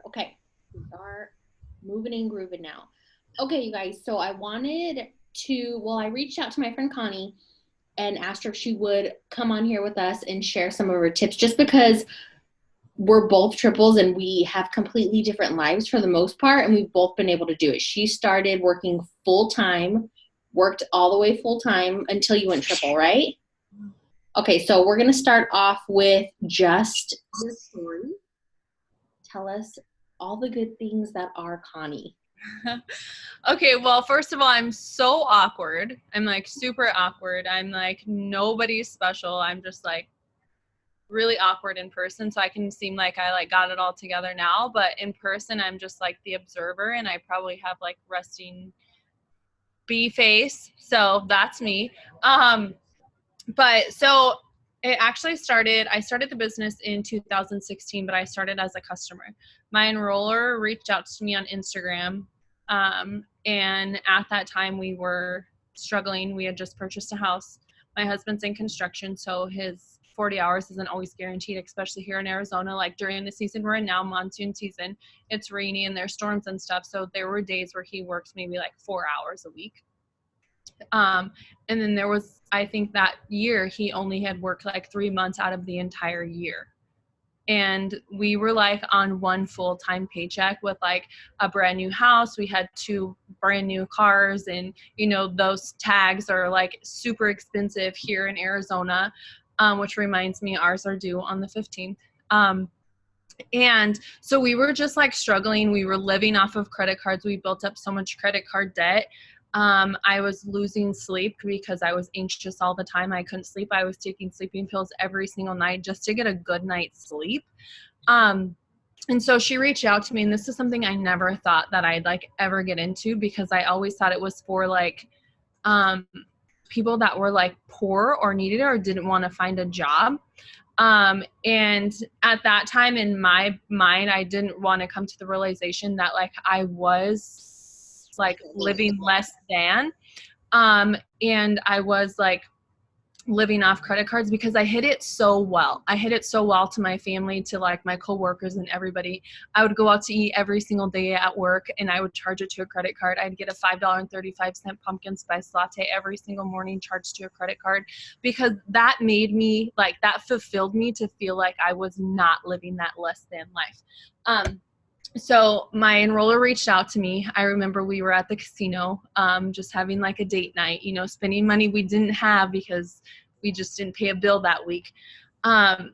Okay, we are moving and grooving now. Okay, you guys, so I wanted to, well, I reached out to my friend Connie and asked her if she would come on here with us and share some of her tips just because we're both triples and we have completely different lives for the most part, and we've both been able to do it. She started working full time, worked all the way full time until you went triple, right? Okay, so we're going to start off with just your story. Tell us all the good things that are Connie. Okay, well, first of all, I'm so awkward. I'm like super awkward. I'm like nobody special. I'm just like really awkward in person, so I can seem like I like got it all together now, but in person I'm just like the observer, and I probably have like resting bee face. So that's me. But so it actually I started the business in 2016, but I started as a customer. My enroller reached out to me on Instagram. And at that time we were struggling. We had just purchased a house. My husband's in construction, so his 40 hours isn't always guaranteed, especially here in Arizona. Like during the season we're in now, monsoon season, it's rainy and there's storms and stuff. So there were days where he worked maybe like 4 hours a week. And then there was, I think that year he only had worked like 3 months out of the entire year. And we were like on one full-time paycheck with like a brand new house. We had 2 brand new cars, and you know, those tags are like super expensive here in Arizona, which reminds me ours are due on the 15th. And so we were just like struggling. We were living off of credit cards. We built up so much credit card debt. I was losing sleep because I was anxious all the time. I couldn't sleep. I was taking sleeping pills every single night just to get a good night's sleep. And so she reached out to me, and this is something I never thought that I'd like ever get into, because I always thought it was for like people that were like poor or needed or didn't want to find a job. And at that time in my mind, I didn't want to come to the realization that like I was like living less than, and I was like living off credit cards, because I hid it so well. I hid it so well to my family, to like my coworkers and everybody. I would go out to eat every single day at work, and I would charge it to a credit card. I'd get a $5.35 pumpkin spice latte every single morning charged to a credit card, because that made me like, that fulfilled me to feel like I was not living that less than life. So my enroller reached out to me. I remember we were at the casino, just having like a date night, you know, spending money we didn't have because we just didn't pay a bill that week. And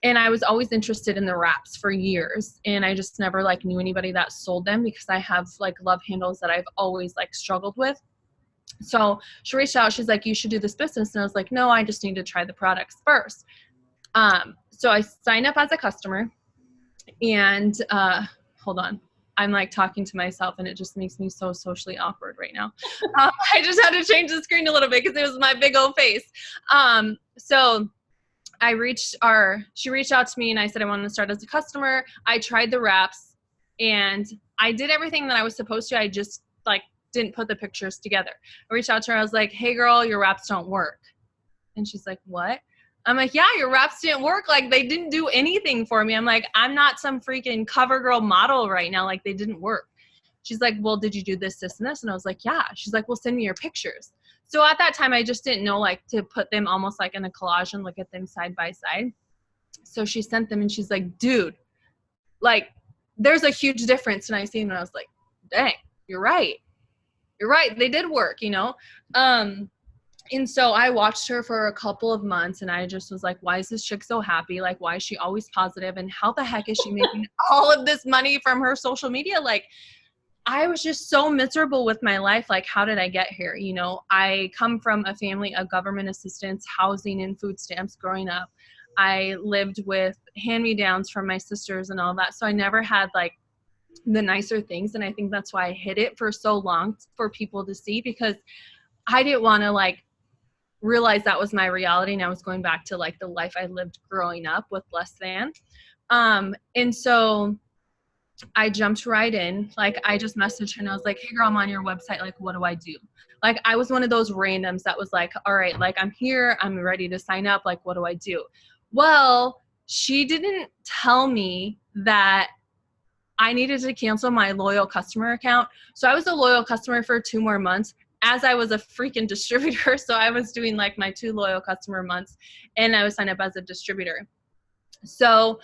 I was always interested in the wraps for years, and I just never like knew anybody that sold them, because I have like love handles that I've always like struggled with. So she reached out. She's like, you should do this business. And I was like, no, I just need to try the products first. So I signed up as a customer, and hold on. I'm like talking to myself, and it just makes me so socially awkward right now. I just had to change the screen a little bit because it was my big old face. So she reached out to me, and I said I wanted to start as a customer. I tried the wraps, and I did everything that I was supposed to. I just like didn't put the pictures together. I reached out to her. I was like, hey girl, your wraps don't work. And she's like, what? I'm like, yeah, your wraps didn't work. Like, they didn't do anything for me. I'm like, I'm not some freaking cover girl model right now. Like, they didn't work. She's like, well, did you do this, this, and this? And I was like, yeah. She's like, well, send me your pictures. So at that time, I just didn't know, like, to put them almost like in a collage and look at them side by side. So she sent them, and she's like, dude, like, there's a huge difference. And I seen them, and I was like, dang, you're right. You're right. They did work, you know? And so I watched her for a couple of months, and I just was like, why is this chick so happy? Like, why is she always positive? And how the heck is she making all of this money from her social media? Like, I was just so miserable with my life. Like, how did I get here? You know, I come from a family of government assistance, housing, and food stamps growing up. I lived with hand-me-downs from my sisters and all that. So I never had like the nicer things. And I think that's why I hid it for so long for people to see, because I didn't want to like realize that was my reality, and I was going back to like the life I lived growing up with less than. And so I jumped right in. Like, I just messaged her, and I was like, hey girl, I'm on your website. Like, what do I do? Like, I was one of those randoms that was like, all right, like, I'm here, I'm ready to sign up. Like, what do I do? Well, she didn't tell me that I needed to cancel my loyal customer account. So I was a loyal customer for 2 more months as I was a freaking distributor. So I was doing like my 2 loyal customer months and I was signed up as a distributor. So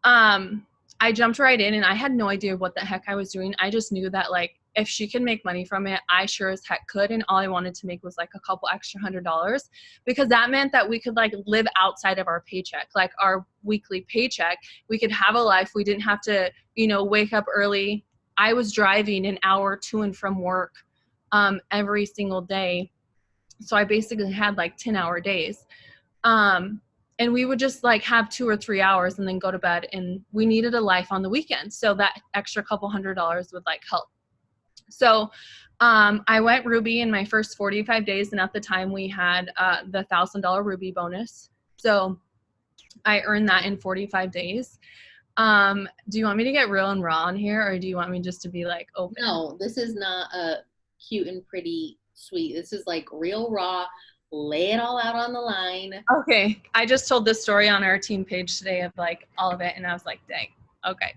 I jumped right in and I had no idea what the heck I was doing. I just knew that like if she could make money from it, I sure as heck could. And all I wanted to make was like a couple extra $100 because that meant that we could like live outside of our paycheck, like our weekly paycheck. We could have a life. We didn't have to, you know, wake up early. I was driving an hour to and from work every single day. So I basically had like 10-hour days. And we would just like have 2 or 3 hours and then go to bed, and we needed a life on the weekend. So that extra couple $100 would like help. So I went Ruby in my first 45 days. And at the time we had the $1,000 Ruby bonus. So I earned that in 45 days. Do you want me to get real and raw on here, or do you want me just to be like open? No, this is not a cute and pretty sweet. This is like real raw. Lay it all out on the line. Okay. I just told this story on our team page today of like all of it. And I was like, dang. Okay.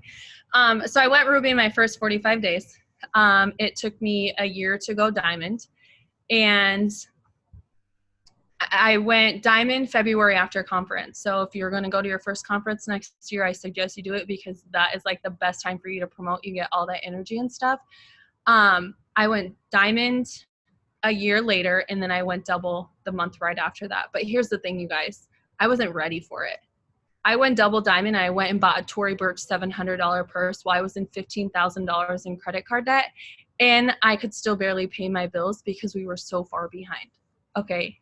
So I went Ruby in my first 45 days. It took me a year to go diamond. And I went diamond February after conference. So if you're going to go to your first conference next year, I suggest you do it because that is like the best time for you to promote. You get all that energy and stuff. I went diamond a year later, and then I went double the month right after that. But here's the thing, you guys, I wasn't ready for it. I went double diamond. I went and bought a Tory Burch $700 purse while I was in $15,000 in credit card debt, and I could still barely pay my bills because we were so far behind. Okay.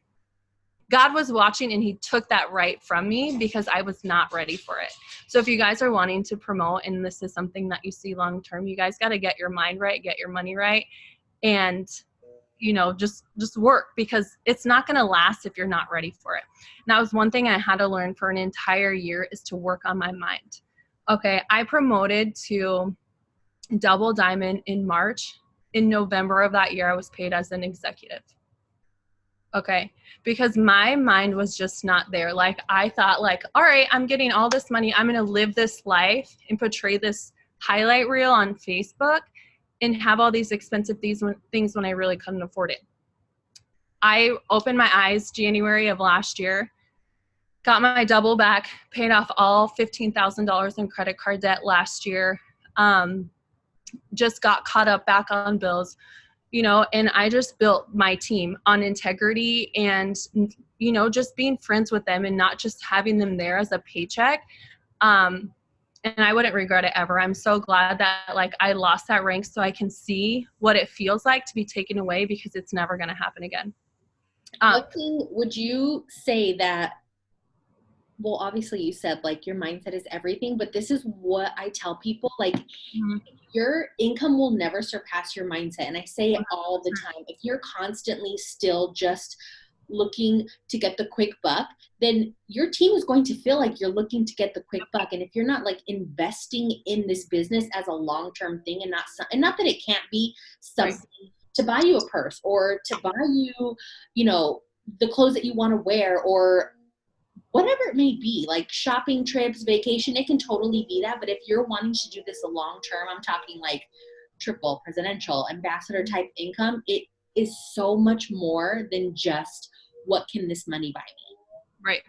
God was watching and he took that right from me because I was not ready for it. So if you guys are wanting to promote and this is something that you see long term, you guys got to get your mind right, get your money right, and you know, just work because it's not going to last if you're not ready for it. And that was one thing I had to learn for an entire year is to work on my mind. Okay. I promoted to double diamond in March. In November of that year, I was paid as an executive. Okay. Because my mind was just not there. Like I thought like, all right, I'm getting all this money. I'm going to live this life and portray this highlight reel on Facebook and have all these expensive things when I really couldn't afford it. I opened my eyes January of last year, got my double back, paid off all $15,000 in credit card debt last year, just got caught up back on bills, you know, and I just built my team on integrity and, you know, just being friends with them and not just having them there as a paycheck. And I wouldn't regret it ever. I'm so glad that like I lost that rank so I can see what it feels like to be taken away because it's never going to happen again. What thing would you say that, well, obviously you said like your mindset is everything, but this is what I tell people, like your income will never surpass your mindset. And I say it all the time. If you're constantly still just looking to get the quick buck, then your team is going to feel like you're looking to get the quick buck. And if you're not like investing in this business as a long-term thing and not that it can't be something to buy you a purse or to buy you, you know, the clothes that you want to wear or whatever it may be, like shopping trips, vacation, it can totally be that. But if you're wanting to do this a long term, I'm talking like triple, presidential, ambassador type income, it is so much more than just what can this money buy me? Right.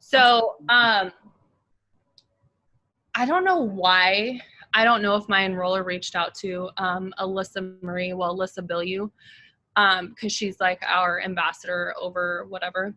So I don't know why. I don't know if my enroller reached out to Alyssa Billiou, because she's like our ambassador over whatever.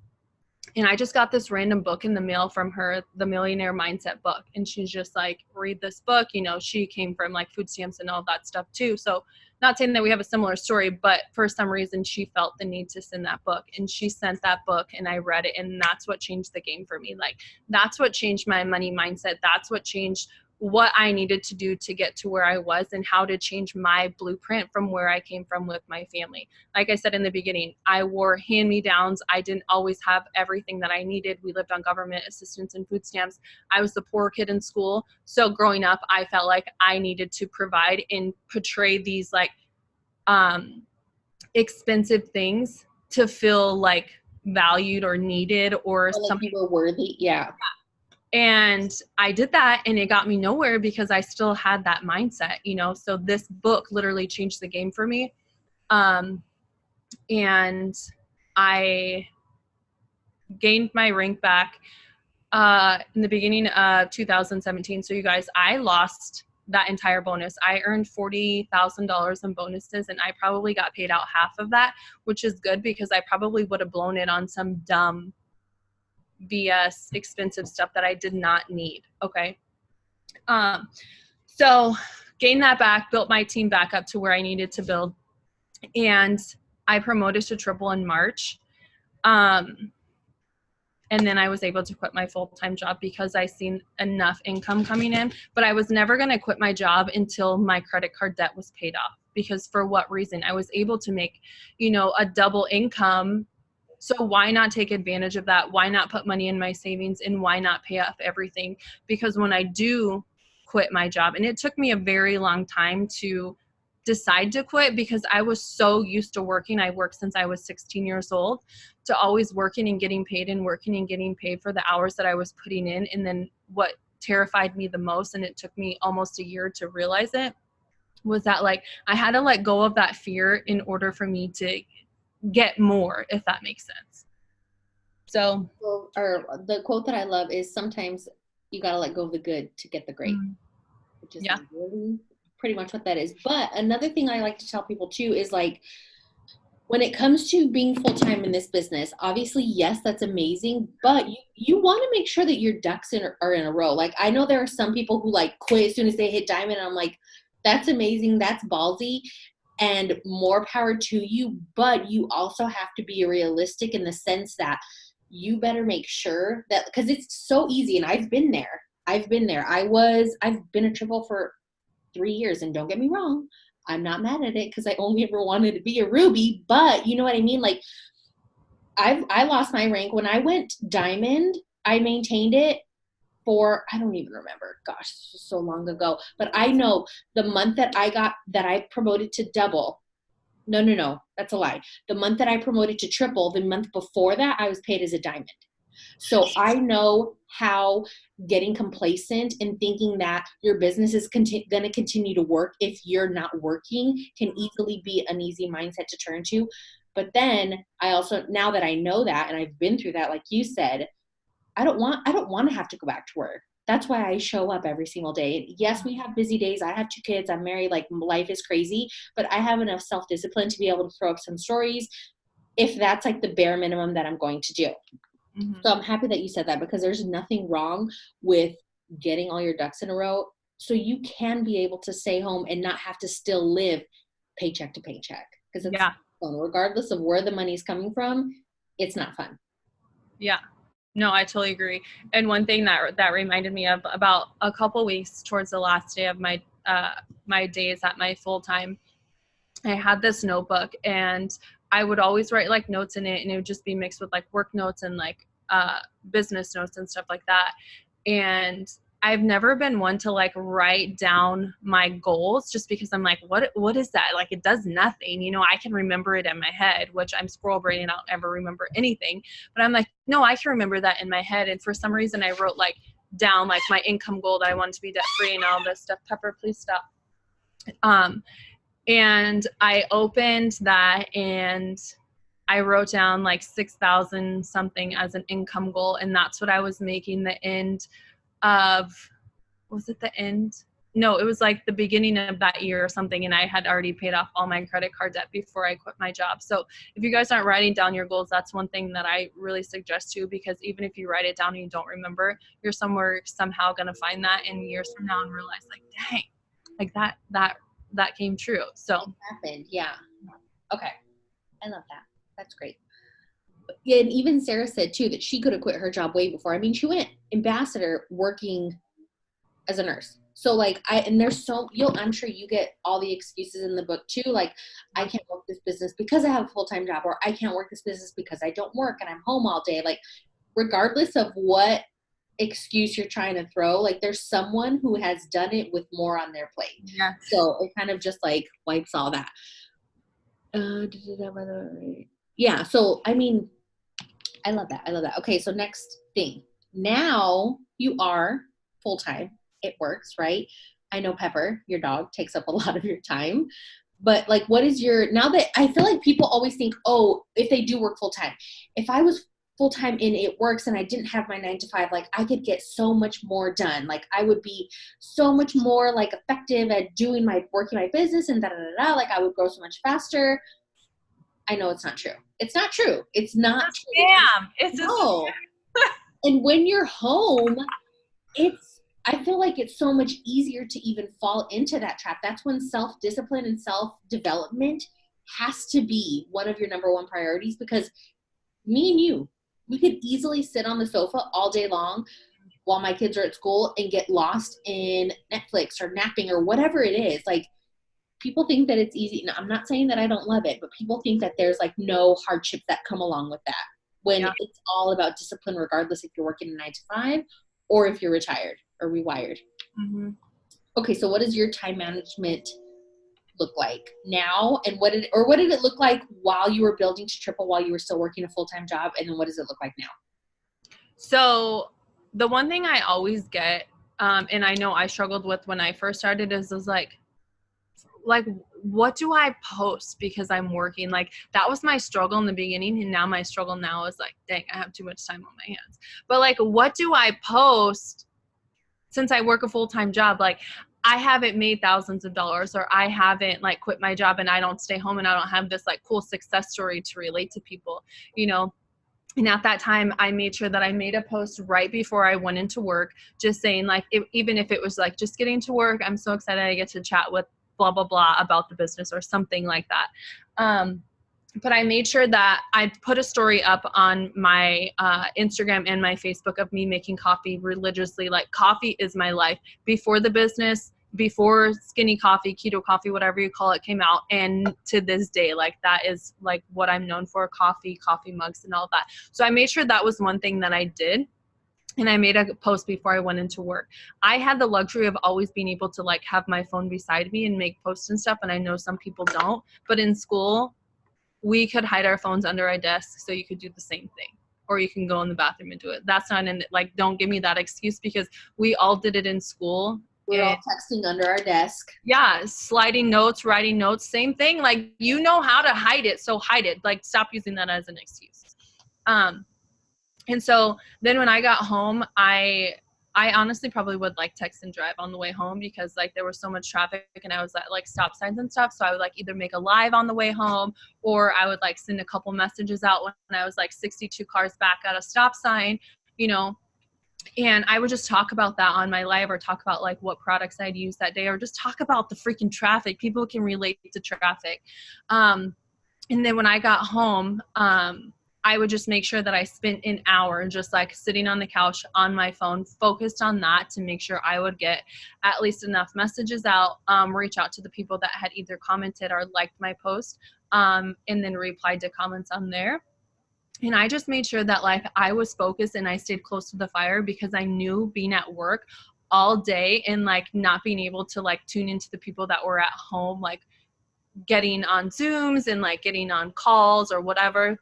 And I just got this random book in the mail from her, the Millionaire Mindset book. And she's just like, read this book. You know, she came from like food stamps and all that stuff too. So not saying that we have a similar story, but for some reason she felt the need to send that book. And she sent that book and I read it. And that's what changed the game for me. Like, that's what changed my money mindset. That's what changed what I needed to do to get to where I was and how to change my blueprint from where I came from with my family. Like I said in the beginning, I wore hand-me-downs. I didn't always have everything that I needed. We lived on government assistance and food stamps. I was the poor kid in school. So growing up, I felt like I needed to provide and portray these like expensive things to feel like valued or needed or like something. you were worthy. Yeah. And I did that, and it got me nowhere because I still had that mindset, you know? So this book literally changed the game for me. And I gained my rank back in the beginning of 2017. So you guys, I lost that entire bonus. I earned $40,000 in bonuses, and I probably got paid out half of that, which is good because I probably would have blown it on some dumb BS expensive stuff that I did not need. Okay. So gained that back, built my team back up to where I needed to build. And I promoted to triple in March. And then I was able to quit my full-time job because I seen enough income coming in. But I was never going to quit my job until my credit card debt was paid off. Because for what reason? I was able to make, you know, a double income. So why not take advantage of that? Why not put money in my savings, and why not pay off everything? Because when I do quit my job, and it took me a very long time to decide to quit because I was so used to working. I worked since I was 16 years old, to always working and getting paid and working and getting paid for the hours that I was putting in. And then what terrified me the most, and it took me almost a year to realize it, was that like I had to let go of that fear in order for me to get more, if that makes sense. So, Or the quote that I love is, sometimes you got to let go of the good to get the great, which is yeah. really pretty much what that is. But another thing I like to tell people too is, like, when it comes to being full-time in this business, obviously, yes, that's amazing, but you want to make sure that your ducks are in a row. Like, I know there are some people who like quit as soon as they hit diamond, and I'm like, that's amazing, that's ballsy, and more power to you. But you also have to be realistic in the sense that you better make sure that, because it's so easy, and I've been there. I've been a triple for 3 years, and don't get me wrong, I'm not mad at it because I only ever wanted to be a ruby, but you know what I mean? Like, I lost my rank when I went diamond. I maintained it for, I don't even remember. Gosh, so long ago. But I know the month that I promoted to double. No, that's a lie. The month that I promoted to triple, the month before that, I was paid as a diamond. So I know how getting complacent and thinking that your business is going to continue to work if you're not working can easily be an easy mindset to turn to. But then I also, now that I know that, and I've been through that, like you said, I don't want to have to go back to work. That's why I show up every single day. Yes, we have busy days. I have 2 kids. I'm married. Like, life is crazy, but I have enough self-discipline to be able to throw up some stories if that's like the bare minimum that I'm going to do. So I'm happy that you said that, because there's nothing wrong with getting all your ducks in a row so you can be able to stay home and not have to still live paycheck to paycheck, because it's fun. Regardless of where the money's coming from, it's not fun. Yeah. No, I totally agree. And one thing that reminded me of, about a couple weeks towards the last day of my my days at my full time, I had this notebook, and I would always write like notes in it, and it would just be mixed with like work notes and like business notes and stuff like that. And I've never been one to like write down my goals, just because I'm like, what is that? Like, it does nothing. You know, I can remember it in my head, which I'm squirrel brain and I don't ever remember anything. But I'm like, no, I can remember that in my head. And for some reason I wrote like down like my income goal, that I wanted to be debt free and all this stuff. Pepper, please stop. And I opened that, and I wrote down like 6,000 something as an income goal. And that's what I was making the end of, was it the end? No, it was like the beginning of that year or something. And I had already paid off all my credit card debt before I quit my job. So if you guys aren't writing down your goals, that's one thing that I really suggest too, because even if you write it down and you don't remember, you're somehow going to find that in years from now and realize like, dang, like that came true. So it happened. Yeah. Okay. I love that. That's great. Yeah, and even Sarah said too that she could have quit her job way before. I mean, she went ambassador working as a nurse. So like there's I'm sure you get all the excuses in the book too. Like, I can't work this business because I have a full-time job, or I can't work this business because I don't work and I'm home all day. Like, regardless of what excuse you're trying to throw, like, there's someone who has done it with more on their plate. yeah. So it kind of just like wipes all that. Yeah. So, I mean, I love that. Okay. So next thing, Now you are full time. It works, right? I know Pepper, your dog, takes up a lot of your time. But like, what is your, now that I feel like people always think, oh, if they do work full time, if I was full time in it works and I didn't have my 9 to 5, like I could get so much more done. Like I would be so much more like effective at doing my working my business and da da da da. Like I would grow so much faster. I know it's not true. It's not true. It's not It's true a because scam. It's a no. And when you're home, it's I feel like it's so much easier to even fall into that trap. That's when self-discipline and self-development has to be one of your number one priorities because me and you, we could easily sit on the sofa all day long while my kids are at school and get lost in Netflix or napping or whatever it is. Like people think that it's easy. No, I'm not saying that I don't love it, but people think that there's like no hardships that come along with that when yeah. it's all about discipline, regardless if you're working a 9 to 5 or if you're retired or rewired. Mm-hmm. Okay, so what does your time management look like now? And what did it look like while you were building to triple while you were still working a full-time job? And then what does it look like now? So the one thing I always get, and I know I struggled with when I first started is like what do I post because I'm working? Like that was my struggle in the beginning, and now my struggle now is like, dang, I have too much time on my hands. But like, what do I post since I work a full-time job? Like I haven't made thousands of dollars, or I haven't like quit my job and I don't stay home and I don't have this like cool success story to relate to people, you know? And at that time, I made sure that I made a post right before I went into work, just saying like, even if it was like just getting to work, I'm so excited I get to chat with blah, blah, blah about the business or something like that. But I made sure that I put a story up on my Instagram and my Facebook of me making coffee religiously. Like coffee is my life. Before the business, before skinny coffee, keto coffee, whatever you call it, came out, and to this day, like that is like what I'm known for, coffee mugs and all that. So I made sure that was one thing that I did. And I made a post before I went into work. I had the luxury of always being able to like have my phone beside me and make posts and stuff. And I know some people don't, but in school, we could hide our phones under our desks, so you could do the same thing, or you can go in the bathroom and do it. That's not in, like, don't give me that excuse, because we all did it in school. We're all texting under our desk. Yeah, sliding notes, writing notes, same thing. Like, you know how to hide it, so hide it. Like, stop using that as an excuse. And so then when I got home, I honestly probably would like text and drive on the way home, because like there was so much traffic and I was at like stop signs and stuff. So I would like either make a live on the way home, or I would like send a couple messages out when I was like 62 cars back at a stop sign, you know, and I would just talk about that on my live, or talk about like what products I'd use that day, or just talk about the freaking traffic. People can relate to traffic. And then when I got home, I would just make sure that I spent an hour just like sitting on the couch on my phone, focused on that, to make sure I would get at least enough messages out, reach out to the people that had either commented or liked my post, and then replied to comments on there. And I just made sure that like I was focused and I stayed close to the fire, because I knew being at work all day and like not being able to like tune into the people that were at home, like getting on Zooms and like getting on calls or whatever,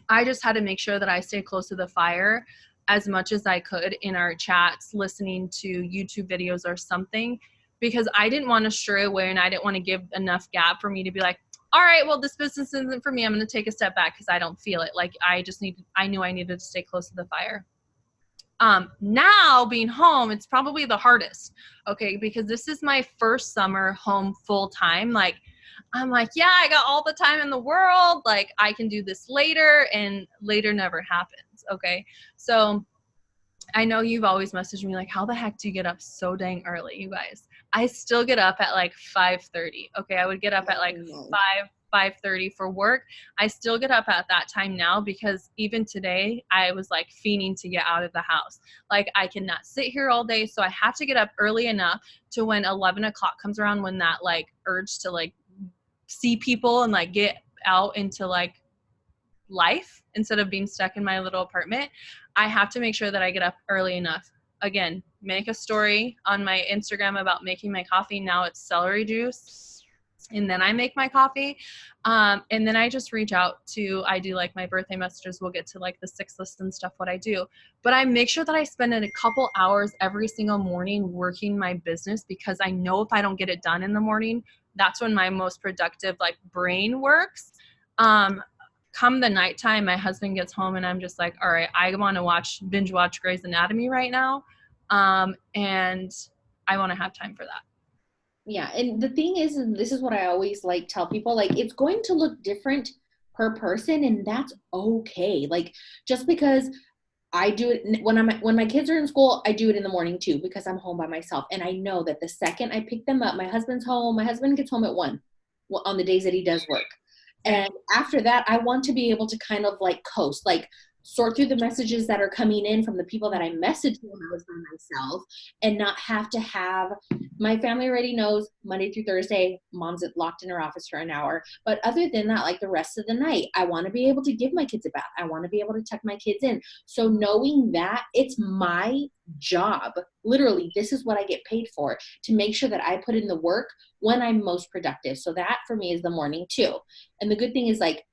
I just had to make sure that I stayed close to the fire as much as I could in our chats, listening to YouTube videos or something, because I didn't want to stray away, and I didn't want to give enough gap for me to be like, all right, well, this business isn't for me. I'm going to take a step back because I don't feel it. Like I knew I needed to stay close to the fire. Now being home, it's probably the hardest. Okay. Because this is my first summer home full time. Like, I'm like, yeah, I got all the time in the world. Like I can do this later, and later never happens. Okay. So I know you've always messaged me like, how the heck do you get up so dang early, you guys? I still get up at like 5:30. Okay. I would get up at like 5:30 for work. I still get up at that time now, because even today I was like fiending to get out of the house. Like I cannot sit here all day. So I have to get up early enough to when 11 o'clock comes around, when that like urge to like see people and like get out into like life instead of being stuck in my little apartment, I have to make sure that I get up early enough. Again, make a story on my Instagram about making my coffee. Now it's celery juice. and then I make my coffee. And then I just reach out to, I do like my birthday messages. We'll get to like the 6 list and stuff, what I do. But I make sure that I spend a couple hours every single morning working my business, because I know if I don't get it done in the morning, that's when my most productive like brain works. Come the nighttime, my husband gets home and I'm just like, all right, I want to binge watch Grey's Anatomy right now. And I want to have time for that. Yeah, and the thing is, and this is what I always like tell people, like it's going to look different per person, and that's okay. Like just because I do it when my kids are in school, I do it in the morning too because I'm home by myself, and I know that the second I pick them up, my husband's home. My husband gets home at 1 on the days that he does work, and after that, I want to be able to kind of like coast, like sort through the messages that are coming in from the people that I messaged when I was by myself, and not have to have my family already knows Monday through Thursday, mom's locked in her office for an hour. But other than that, like the rest of the night, I want to be able to give my kids a bath. I want to be able to tuck my kids in. So knowing that it's my job, literally, this is what I get paid for, to make sure that I put in the work when I'm most productive. So that for me is the morning too. And the good thing is, like,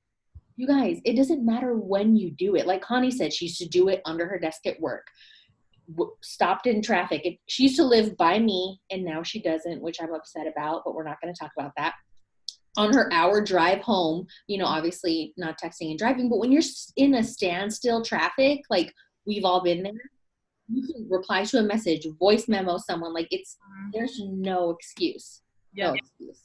you guys, it doesn't matter when you do it. Like Connie said, she used to do it under her desk at work, stopped in traffic. She used to live by me, and now she doesn't, which I'm upset about, but we're not going to talk about that. On her hour drive home, you know, obviously not texting and driving, but when you're in a standstill traffic, like we've all been there, you can reply to a message, voice memo someone. Like there's no excuse. Yeah. No excuse.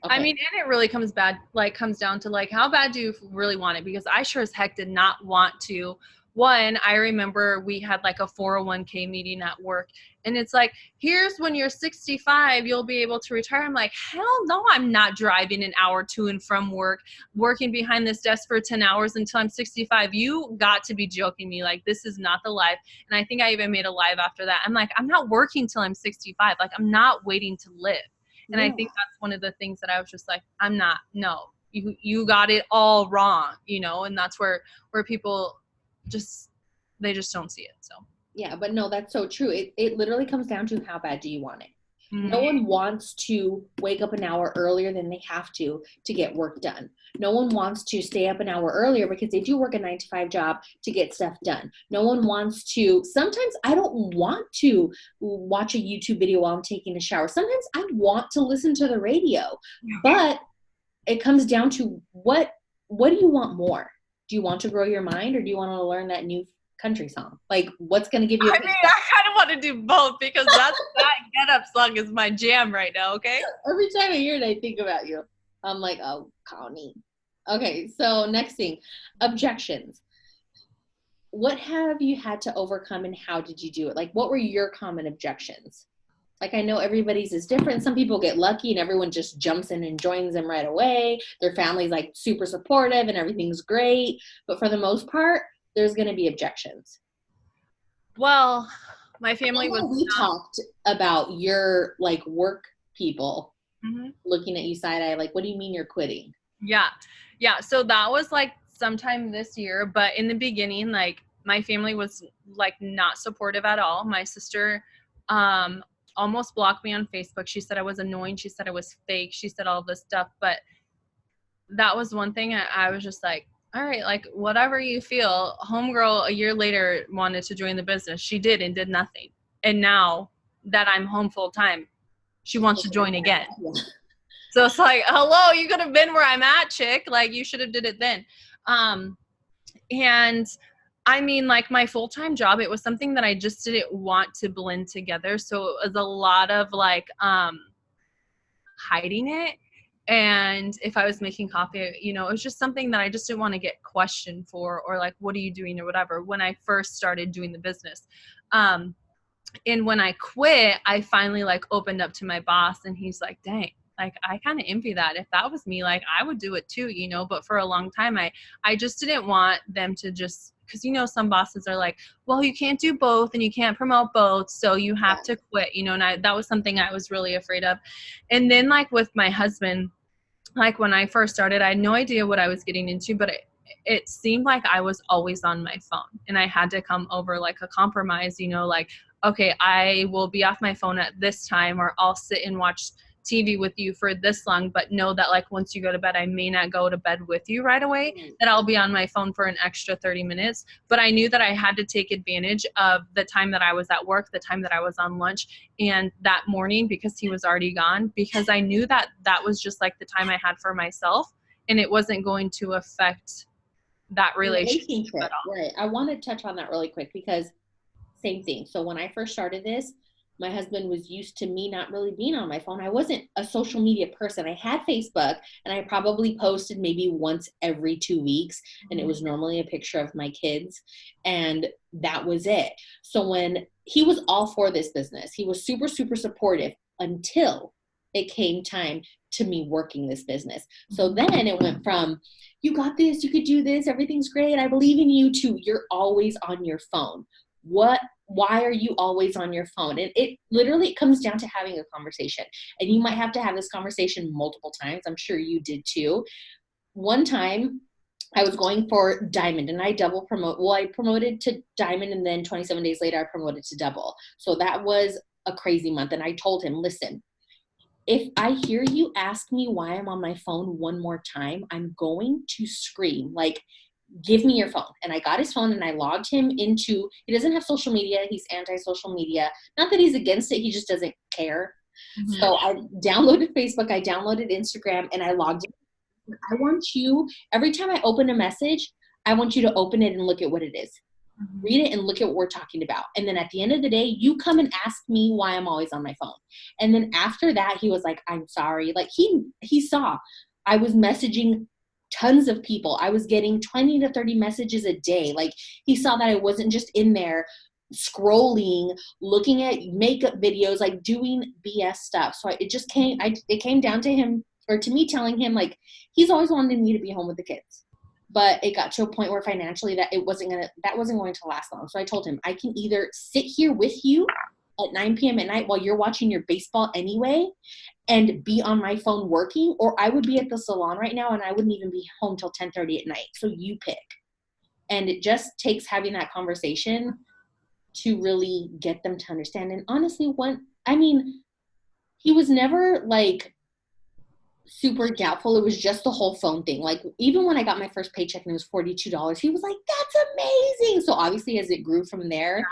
Okay. I mean, and it really comes down to like, how bad do you really want it? Because I sure as heck did not want to. One, I remember we had like a 401k meeting at work, and it's like, here's when you're 65, you'll be able to retire. I'm like, hell no, I'm not driving an hour to and from work, working behind this desk for 10 hours until I'm 65. You got to be joking me. Like, this is not the life. And I think I even made a live after that. I'm like, I'm not working till I'm 65. Like, I'm not waiting to live. And I think that's one of the things that I was just like, I'm not, no, you got it all wrong, you know, and that's where people they just don't see it. So. Yeah, but no, that's so true. It literally comes down to how bad do you want it? No one wants to wake up an hour earlier than they have to get work done. No one wants to stay up an hour earlier because they do work a 9 to 5 job to get stuff done. No one wants to, sometimes I don't want to watch a YouTube video while I'm taking a shower. Sometimes I want to listen to the radio, but it comes down to what do you want more? Do you want to grow your mind, or do you want to learn that new country song? Like, what's going to give you I mean, I kind of want to do both, because that Get Up song is my jam right now, okay? Every time I hear it, I think about you. I'm like, oh, Connie. Okay, so next thing, objections. What have you had to overcome, and how did you do it? Like, what were your common objections? Like, I know everybody's is different. Some people get lucky and everyone just jumps in and joins them right away. Their family's like super supportive and everything's great. But for the most part, there's going to be objections. Well, my family we talked about your like work people looking at you side eye, like, what do you mean you're quitting? Yeah. So that was like sometime this year, but in the beginning, like my family was like not supportive at all. My sister almost blocked me on Facebook. She said I was annoying. She said I was fake. She said all this stuff, but that was one thing I was just like, all right, like whatever you feel. Homegirl a year later wanted to join the business. She did and did nothing. And now that I'm home full time, she wants to join again. Yeah. So it's like, hello, you could have been where I'm at, chick. Like, you should have did it then. And I mean, like my full-time job, it was something that I just didn't want to blend together. So it was a lot of like hiding it. And if I was making coffee, you know, it was just something that I just didn't want to get questioned for, or like, what are you doing or whatever, when I first started doing the business. And when I quit, I finally like opened up to my boss, and he's like, dang, like I kind of envy that. If that was me, like I would do it too, you know. But for a long time, I just didn't want them to just, because, you know, some bosses are like, well, you can't do both and you can't promote both, so you have to quit, you know. And that was something I was really afraid of. And then like with my husband, like when I first started, I had no idea what I was getting into, but it seemed like I was always on my phone, and I had to come over like a compromise, you know, like, okay, I will be off my phone at this time, or I'll sit and watch TV with you for this long, but know that like once you go to bed, I may not go to bed with you right away, that I'll be on my phone for an extra 30 minutes. But I knew that I had to take advantage of the time that I was at work, the time that I was on lunch, and that morning because he was already gone, because I knew that that was just like the time I had for myself, and it wasn't going to affect that relationship at all. Right. I want to touch on that really quick because same thing. So when I first started this, my husband was used to me not really being on my phone. I wasn't a social media person. I had Facebook and I probably posted maybe once every 2 weeks. And it was normally a picture of my kids. And that was it. So when he was all for this business, he was super, super supportive until it came time to me working this business. So then it went from, you got this, you could do this, everything's great, I believe in you, to you're always on your phone. Why are you always on your phone? And it literally comes down to having a conversation. And you might have to have this conversation multiple times. I'm sure you did too. One time I was going for diamond and I I promoted to diamond, and then 27 days later I promoted to double. So that was a crazy month. And I told him, listen, if I hear you ask me why I'm on my phone one more time, I'm going to scream. Like, give me your phone. And I got his phone and I logged him into, he doesn't have social media. He's anti-social media. Not that he's against it. He just doesn't care. So I downloaded Facebook. I downloaded Instagram and I logged in. I want you, every time I open a message, I want you to open it and look at what it is. Read it and look at what we're talking about. And then at the end of the day, you come and ask me why I'm always on my phone. And then after that, he was like, I'm sorry. Like he saw I was messaging tons of people. I was getting 20 to 30 messages a day. Like he saw that I wasn't just in there scrolling, looking at makeup videos, like doing BS stuff. So it came down to him, or to me telling him, like, he's always wanted me to be home with the kids. But it got to a point where financially that wasn't going to last long. So I told him, I can either sit here with you at 9 p.m. at night while you're watching your baseball anyway and be on my phone working, or I would be at the salon right now and I wouldn't even be home till 10:30 at night. So you pick. And it just takes having that conversation to really get them to understand. And honestly, he was never like super doubtful. It was just the whole phone thing. Like even when I got my first paycheck and it was $42, he was like, that's amazing. So obviously as it grew from there,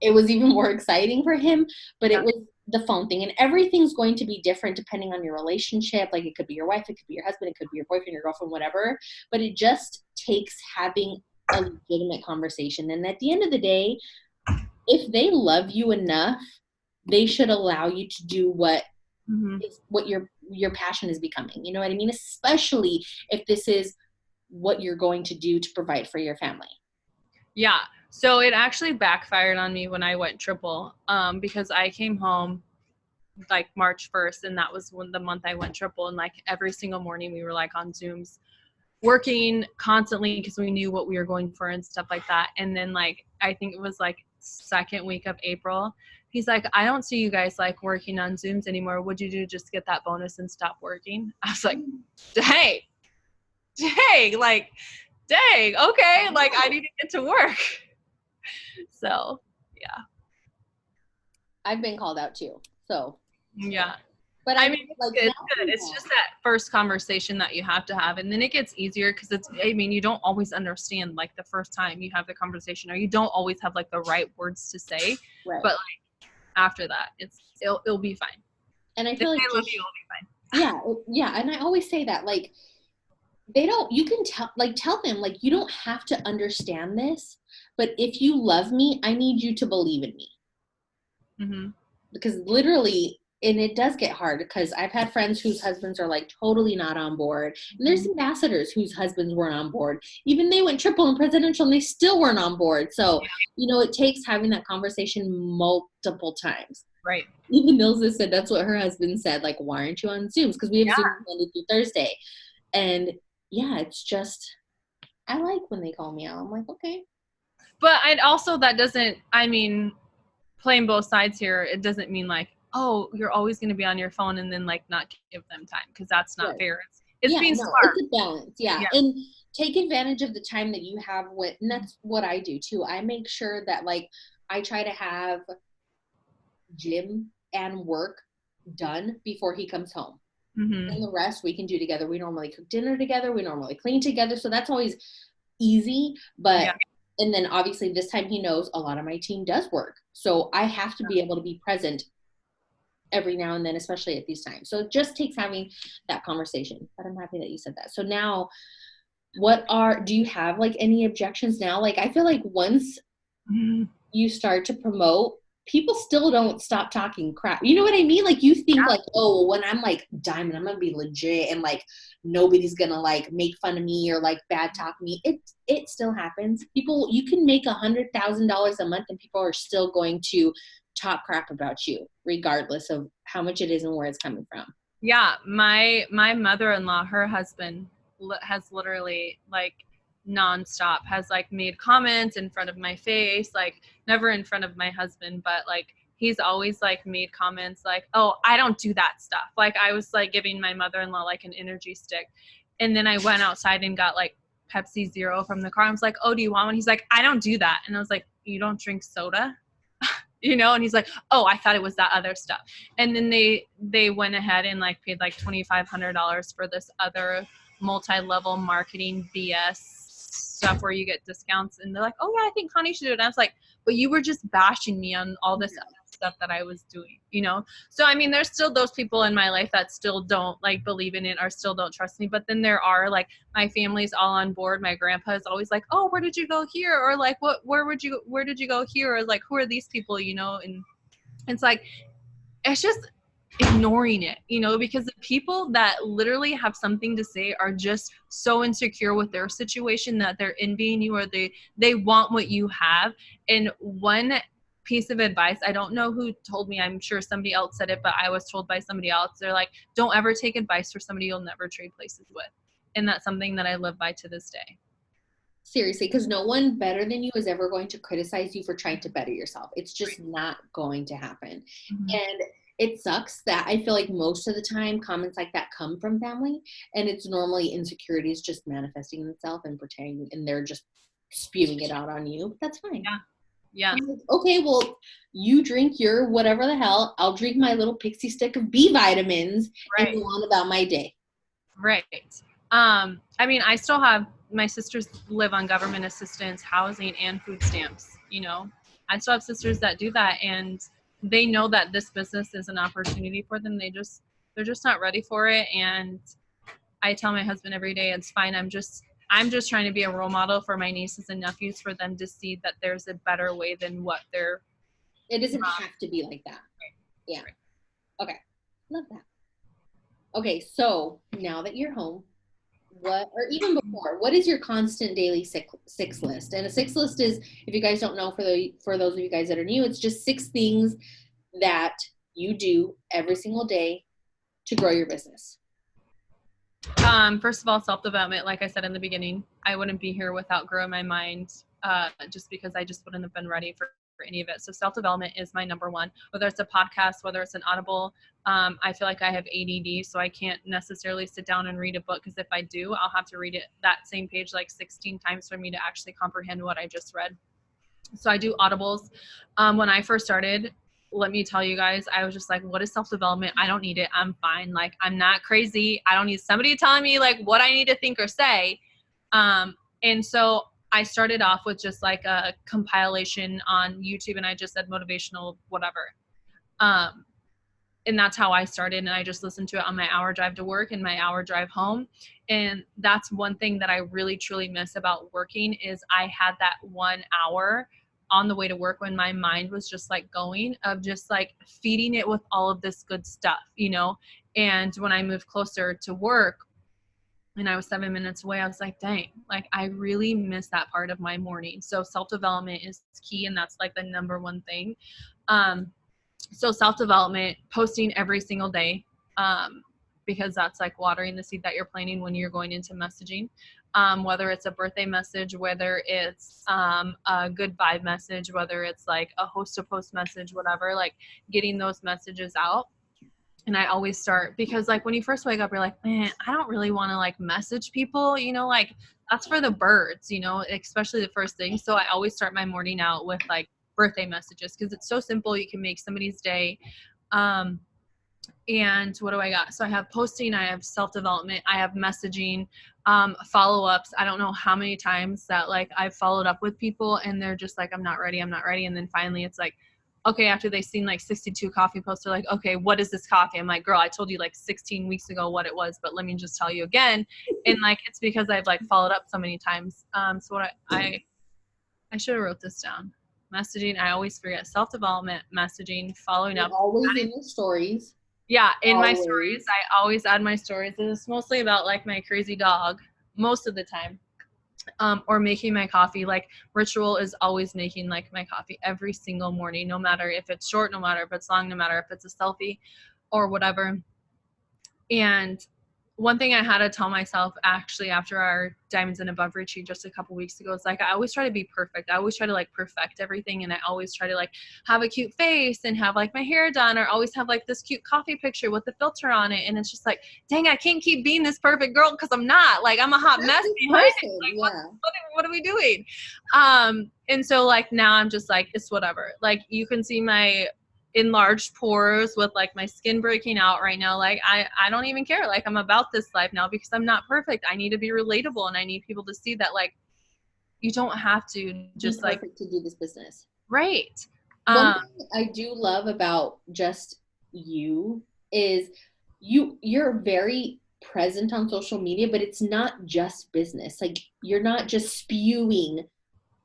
it was even more exciting for him. But it was the phone thing, and everything's going to be different depending on your relationship. Like it could be your wife, it could be your husband, it could be your boyfriend, your girlfriend, whatever. But it just takes having a legitimate conversation. And at the end of the day, if they love you enough, they should allow you to do what your passion is becoming. You know what I mean? Especially if this is what you're going to do to provide for your family. Yeah. So it actually backfired on me when I went triple, because I came home like March 1st, and that was the month I went triple. And like every single morning we were like on Zooms working constantly because we knew what we were going for and stuff like that. And then like, I think it was like second week of April, he's like, I don't see you guys like working on Zooms anymore. What'd you do just to get that bonus and stop working? I was like, dang, like, dang, okay. Like I need to get to work. So yeah. I've been called out too. So yeah. But I mean, like, it's good. It's just that first conversation that you have to have, and then it gets easier because you don't always understand like the first time you have the conversation, or you don't always have like the right words to say. Right. But like after that, it'll be fine. And I feel like they love you, it'll be fine. Yeah. And I always say that, like, you can tell them, like, you don't have to understand this, but if you love me, I need you to believe in me. Mm-hmm. Because literally, and it does get hard because I've had friends whose husbands are like totally not on board. And there's ambassadors whose husbands weren't on board. Even they went triple and presidential and they still weren't on board. So, it takes having that conversation multiple times. Right. Even Nilsa said that's what her husband said. Like, why aren't you on Zooms? Because we have Zoom Monday through Thursday. And yeah, it's just, I like when they call me out. I'm like, okay. But that doesn't, playing both sides here, it doesn't mean like, oh, you're always going to be on your phone and then like not give them time, because that's not fair. It's being smart. It's a balance. Yeah. And take advantage of the time that you have and that's what I do too. I make sure that like I try to have gym and work done before he comes home. Mm-hmm. And the rest we can do together. We normally cook dinner together. We normally clean together. So that's always easy. Yeah. But, and then obviously this time he knows a lot of my team does work. So I have to be able to be present every now and then, especially at these times. So it just takes having that conversation. But I'm happy that you said that. So now, do you have like any objections now? Like, I feel like once Mhm. you start to promote, people still don't stop talking crap. You know what I mean? Like, you think like, oh, when I'm like diamond, I'm gonna be legit and like nobody's gonna like make fun of me or like bad talk me. It still happens. People, you can make $100,000 a month and people are still going to talk crap about you, regardless of how much it is and where it's coming from. Yeah, my mother-in-law, her husband has literally like nonstop has like made comments in front of my face, like never in front of my husband, but like he's always like made comments like, "Oh, I don't do that stuff." Like I was like giving my mother-in-law like an energy stick. And then I went outside and got like Pepsi Zero from the car. I was like, "Oh, do you want one?" He's like, "I don't do that." And I was like, "You don't drink soda?" And he's like, "Oh, I thought it was that other stuff." And then they went ahead and like paid like $2,500 for this other multi-level marketing BS stuff where you get discounts, and they're like, "Oh yeah, I think Connie should do it." And I was like, "But you were just bashing me on all this other stuff that I was doing." So I mean, there's still those people in my life that still don't like believe in it or still don't trust me. But then there are like my family's all on board. My grandpa is always like, "Oh, where did you go here?" Or like, where did you go here? Or like, who are these people? And it's like, it's just ignoring it, because the people that literally have something to say are just so insecure with their situation that they're envying you, or they want what you have. And one piece of advice, I don't know who told me, I'm sure somebody else said it, but I was told by somebody else, they're like, don't ever take advice from somebody you'll never trade places with. And that's something that I live by to this day. Seriously, because no one better than you is ever going to criticize you for trying to better yourself. It's just not going to happen. Mm-hmm. And it sucks that I feel like most of the time comments like that come from family, and it's normally insecurities just manifesting themselves and pretending, and they're just spewing it out on you. That's fine. Yeah. Yeah. Like, okay, well, you drink your whatever the hell. I'll drink my little pixie stick of B vitamins and Right. go on about my day. Right. I mean, I still have my sisters live on government assistance, housing, and food stamps. I still have sisters that do that, and they know that this business is an opportunity for them. They're just not ready for it. And I tell my husband every day, it's fine. I'm just trying to be a role model for my nieces and nephews, for them to see that there's a better way than what they're. It doesn't have to be like that. Yeah. Okay. Love that. Okay, so now that you're home, or even before, what is your constant daily six list? And a six list is, if you guys don't know, for those of you guys that are new, it's just 6 things that you do every single day to grow your business. First of all, self-development. Like I said in the beginning, I wouldn't be here without growing my mind, just because I just wouldn't have been ready for any of it. So self-development is my number one, whether it's a podcast, whether it's an Audible. I feel like I have ADD, so I can't necessarily sit down and read a book, because if I do, I'll have to read it that same page like 16 times for me to actually comprehend what I just read. So I do Audibles. When I first started, let me tell you guys, I was just like, what is self-development? I don't need it. I'm fine. Like, I'm not crazy. I don't need somebody telling me like what I need to think or say. And so I started off with just like a compilation on YouTube, and I just said motivational, whatever. And that's how I started. And I just listened to it on my hour drive to work and my hour drive home. And that's one thing that I really, truly miss about working, is I had that 1 hour on the way to work when my mind was just like going, of just like feeding it with all of this good stuff. And when I moved closer to work and I was 7 minutes away, I was like, dang, like I really miss that part of my morning. So self-development is key. And that's like the number one thing. So self-development, posting every single day, because that's like watering the seed that you're planting when you're going into messaging. Whether it's a birthday message, whether it's a good vibe message, whether it's like a host to post message, whatever, like getting those messages out. And I always start, because like when you first wake up, you're like, man, I don't really want to like message people, like that's for the birds, especially the first thing. So I always start my morning out with like birthday messages, because it's so simple. You can make somebody's day. And what do I got? So I have posting, I have self-development, I have messaging, follow-ups. I don't know how many times that like I've followed up with people and they're just like, I'm not ready. And then finally it's like, okay, after they've seen like 62 coffee posts, they're like, okay, what is this coffee? I'm like, girl, I told you like 16 weeks ago what it was, but let me just tell you again. And like, it's because I've like followed up so many times. So what I should have wrote this down. Messaging, I always forget. Self-development, messaging, following You're up. always in your stories. Yeah, in my Always. stories, I always add my stories. It's mostly about like my crazy dog most of the time. Or making my coffee. Like ritual is always making like my coffee every single morning, no matter if it's short, no matter if it's long, no matter if it's a selfie or whatever. And one thing I had to tell myself actually after our Diamonds and Above retreat just a couple weeks ago is like I always try to be perfect. I always try to like perfect everything, and I always try to like have a cute face and have like my hair done, or always have like this cute coffee picture with the filter on it. And it's just like, dang, I can't keep being this perfect girl because I'm not. Like I'm a hot mess behind it. Like what are we doing? And so like now I'm just like, it's whatever. Like you can see my enlarged pores with like my skin breaking out right now. Like I don't even care. Like I'm about this life now because I'm not perfect. I need to be relatable, and I need people to see that like you don't have to just be perfect to do this business. Right. One thing I do love about just you is you're very present on social media, but it's not just business. Like you're not just spewing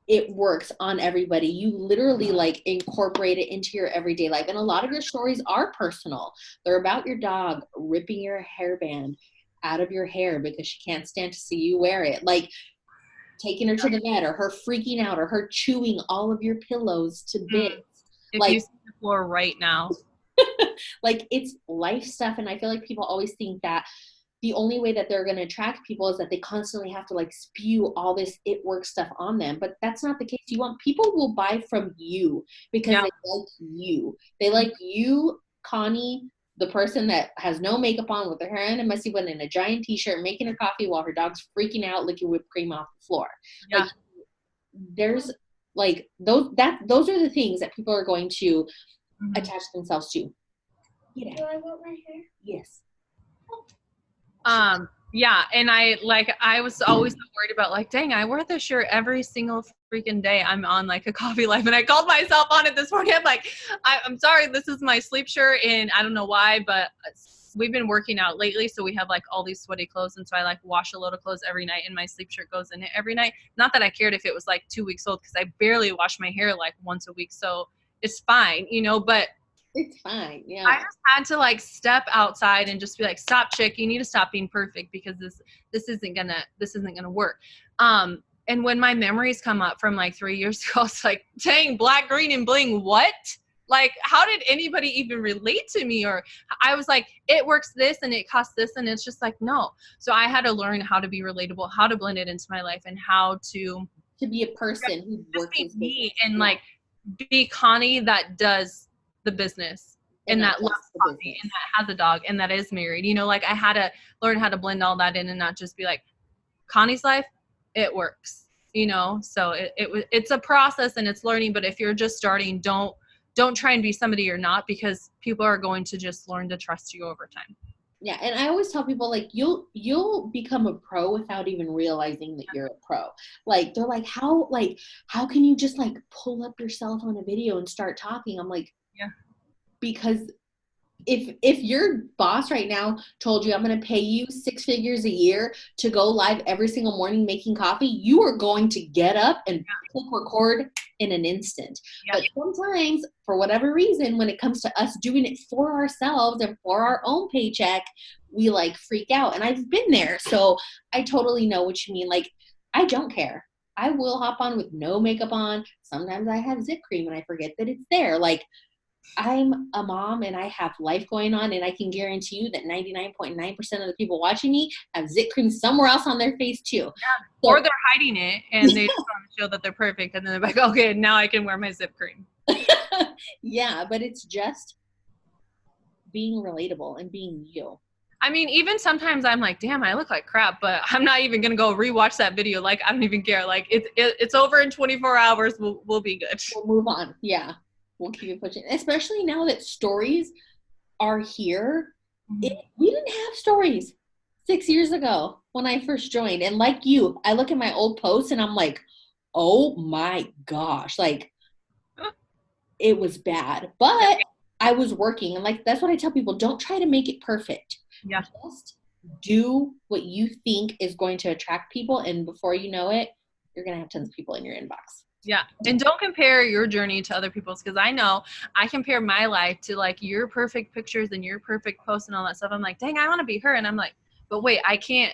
it works on everybody. You literally like incorporate it into your everyday life. And a lot of your stories are personal. They're about your dog ripping your hairband out of your hair because she can't stand to see you wear it. Like taking her to the vet, or her freaking out, or her chewing all of your pillows to bits. If like you see the floor right now. like it's life stuff. And I feel like people always think that the only way that they're going to attract people is that they constantly have to like spew all this it work stuff on them. But that's not the case. You want people will buy from you because they like you. They like you, Connie, the person that has no makeup on with her hair in a messy bun and a giant t-shirt, making her coffee while her dog's freaking out, licking whipped cream off the floor. Yeah. Like there's like those are the things that people are going to attach themselves to. Do I want my hair? Yes. Yeah, and I was always so worried about like, dang, I wear this shirt every single freaking day I'm on like a coffee life, and I called myself on it this morning. I'm like, I'm sorry, this is my sleep shirt, and I don't know why, but we've been working out lately, so we have like all these sweaty clothes, and so I like wash a load of clothes every night, and my sleep shirt goes in it every night. Not that I cared if it was like 2 weeks old, because I barely wash my hair like once a week, so it's fine, you know, but it's fine. Yeah. I just had to like step outside and just be like, stop, chick, you need to stop being perfect, because this isn't gonna work. And when my memories come up from like 3 years ago, it's like, dang, black, green, and bling, what? Like, how did anybody even relate to me? Or I was like, it works this and it costs this, and it's just like, no. So I had to learn how to be relatable, how to blend it into my life, and how to be a person who works be me and like be Connie that does the business and that loves coffee and that has a dog and that is married. You know, like I had to learn how to blend all that in and not just be like, Connie's life, it works, you know? So it's a process and it's learning, but if you're just starting, don't try and be somebody you're not, because people are going to just learn to trust you over time. Yeah, and I always tell people like you'll become a pro without even realizing that you're a pro. Like they're like, how can you just like pull up yourself on a video and start talking? I'm like, yeah, because if your boss right now told you, I'm going to pay you 6 figures a year to go live every single morning making coffee, you are going to get up and click record in an instant. But sometimes, for whatever reason, when it comes to us doing it for ourselves and for our own paycheck, we like freak out. And I've been there, so I totally know what you mean. Like, I don't care. I will hop on with no makeup on. Sometimes I have zip cream and I forget that it's there. Like, I'm a mom and I have life going on, and I can guarantee you that 99.9% of the people watching me have zit cream somewhere else on their face too. Yeah. So, or they're hiding it and they just want to show that they're perfect, and then they're like, okay, now I can wear my zip cream. Yeah, but it's just being relatable and being you. I mean, even sometimes I'm like, damn, I look like crap, but I'm not even going to go rewatch that video. Like, I don't even care. Like, it's over in 24 hours. We'll be good. We'll move on. Yeah. We'll keep it pushing. Especially now that stories are here. We didn't have stories 6 years ago when I first joined. And like you, I look at my old posts and I'm like, oh my gosh, like it was bad. But I was working. And like, that's what I tell people. Don't try to make it perfect. Yeah. Just do what you think is going to attract people. And before you know it, you're going to have tons of people in your inbox. Yeah. And don't compare your journey to other people's, because I know I compare my life to like your perfect pictures and your perfect posts and all that stuff. I'm like, dang, I want to be her. And I'm like, but wait, I can't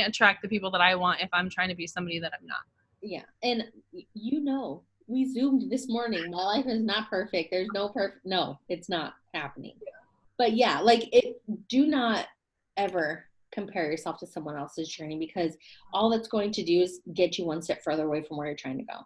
attract the people that I want if I'm trying to be somebody that I'm not. Yeah. And we Zoomed this morning. My life is not perfect. There's no perfect. No, it's not happening. Yeah. But yeah, like do not ever compare yourself to someone else's journey, because all that's going to do is get you one step further away from where you're trying to go.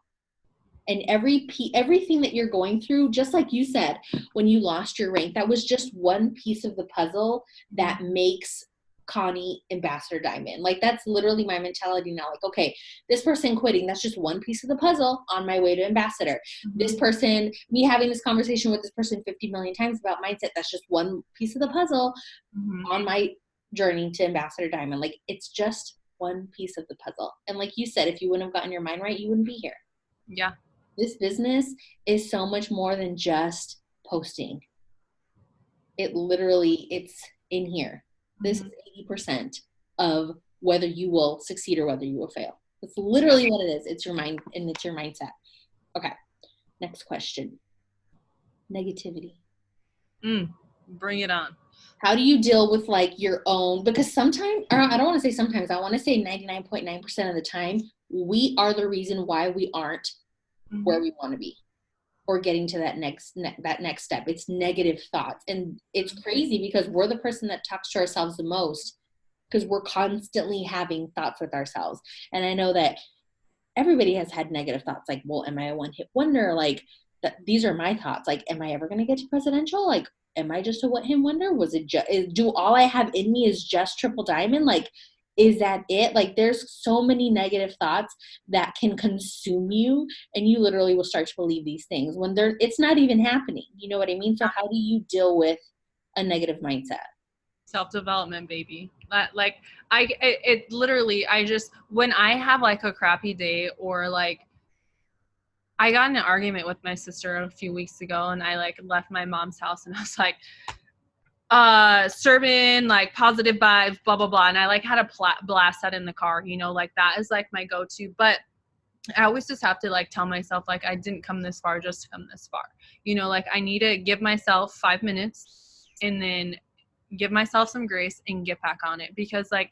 And everything that you're going through, just like you said, when you lost your rank, that was just one piece of the puzzle that makes Connie Ambassador Diamond. Like, that's literally my mentality now. Like, okay, this person quitting, that's just one piece of the puzzle on my way to Ambassador. This person, me having this conversation with this person 50 million times about mindset, that's just one piece of the puzzle on my journey to Ambassador Diamond. Like, it's just one piece of the puzzle. And like you said, if you wouldn't have gotten your mind right, you wouldn't be here. Yeah. This business is so much more than just posting. It's in here. This is 80% of whether you will succeed or whether you will fail. That's literally what it is. It's your mind and it's your mindset. Okay. Next question. Negativity. Bring it on. How do you deal with like your own, because sometimes, or I don't want to say sometimes, I want to say 99.9% of the time, we are the reason why we aren't where we want to be or getting to that next step. It's negative thoughts. And it's crazy because we're the person that talks to ourselves the most, because we're constantly having thoughts with ourselves. And I know that everybody has had negative thoughts, like, well, am I a one-hit wonder? Like, these are my thoughts. Like, am I ever going to get to presidential? Like, am I just a one-hit wonder? Was it do all I have in me is just triple diamond? Like, is that it? Like, there's so many negative thoughts that can consume you, and you literally will start to believe these things when it's not even happening. You know what I mean? So how do you deal with a negative mindset? Self-development, baby. Like, it literally, when I have like a crappy day, or like I got in an argument with my sister a few weeks ago, and I like left my mom's house, and I was like, serving like positive vibes, blah blah blah, and I like had a blast that in the car, you know, like that is like my go-to. But I always just have to like tell myself, like, I didn't come this far just to come this far, you know, like I need to give myself 5 minutes and then give myself some grace and get back on it, because like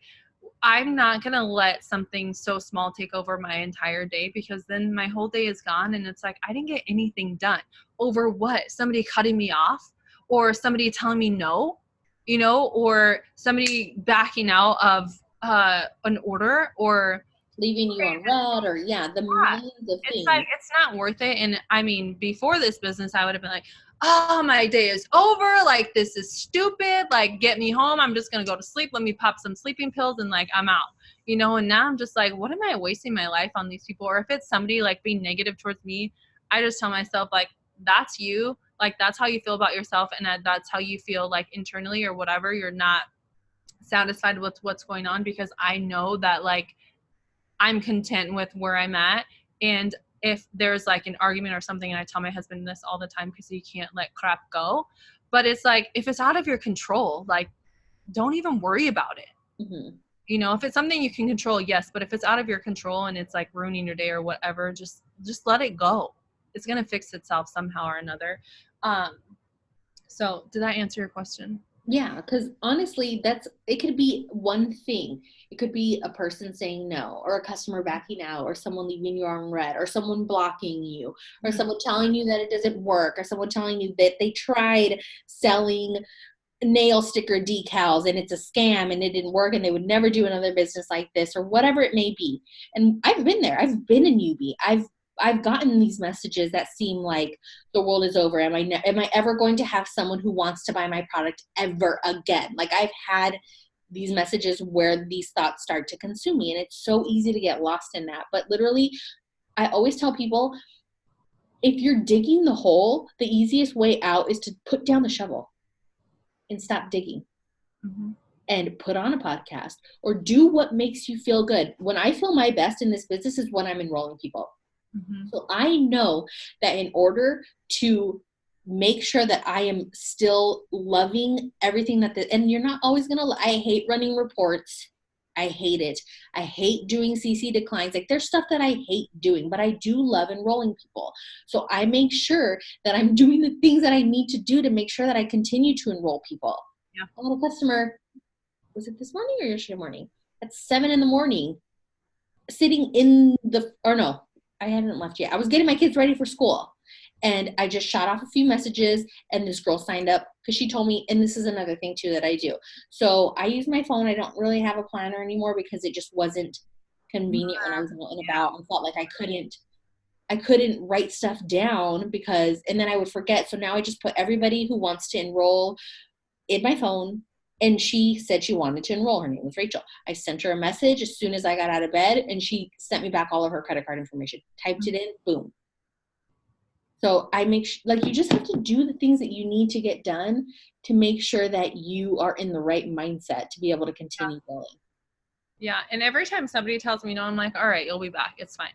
I'm not gonna let something so small take over my entire day, because then my whole day is gone, and it's like I didn't get anything done over what? Somebody cutting me off, or somebody telling me no, you know, or somebody backing out of an order, or leaving you on red, or the millions of things. It's like, it's not worth it. And I mean, before this business, I would have been like, oh, my day is over. Like, this is stupid. Like, get me home. I'm just going to go to sleep. Let me pop some sleeping pills and like, I'm out, you know? And now I'm just like, what am I wasting my life on these people? Or if it's somebody like being negative towards me, I just tell myself, like, that's you. Like, that's how you feel about yourself. And that's how you feel like internally or whatever. You're not satisfied with what's going on, because I know that like I'm content with where I'm at. And if there's like an argument or something, and I tell my husband this all the time because he can't let crap go, but it's like, if it's out of your control, like, don't even worry about it. Mm-hmm. You know, if it's something you can control, yes, but if it's out of your control and it's like ruining your day or whatever, just let it go. It's going to fix itself somehow or another. So did that answer your question? Yeah, because honestly, it could be one thing. It could be a person saying no, or a customer backing out, or someone leaving you on red, or someone blocking you, or someone telling you that it doesn't work, or someone telling you that they tried selling nail sticker decals and it's a scam and it didn't work and they would never do another business like this, or whatever it may be. And I've been there. I've been a newbie. I've gotten these messages that seem like the world is over. Am I ever going to have someone who wants to buy my product ever again? Like, I've had these messages where these thoughts start to consume me, and it's so easy to get lost in that. But literally, I always tell people, if you're digging the hole, the easiest way out is to put down the shovel. and stop digging. Mm-hmm. And put on a podcast or do what makes you feel good. When I feel my best in this business is when I'm enrolling people. Mm-hmm. So I know that in order to make sure that I am still loving everything and you're not always going to, I hate running reports. I hate it. I hate doing CC declines. Like there's stuff that I hate doing, but I do love enrolling people. So I make sure that I'm doing the things that I need to do to make sure that I continue to enroll people. Yeah. I had a customer, was it this morning or yesterday morning? At 7 a.m, sitting in no, I hadn't left yet. I was getting my kids ready for school. And I just shot off a few messages and this girl signed up because she told me, and this is another thing too that I do. So I use my phone. I don't really have a planner anymore because it just wasn't convenient when I was out and about and felt like I couldn't write stuff down and then I would forget. So now I just put everybody who wants to enroll in my phone. And she said she wanted to enroll. Her name was Rachel. I sent her a message as soon as I got out of bed, and she sent me back all of her credit card information. Typed it in, boom. So I make you just have to do the things that you need to get done to make sure that you are in the right mindset to be able to continue going. Yeah, and every time somebody tells me no, I'm like, all right, you'll be back. It's fine.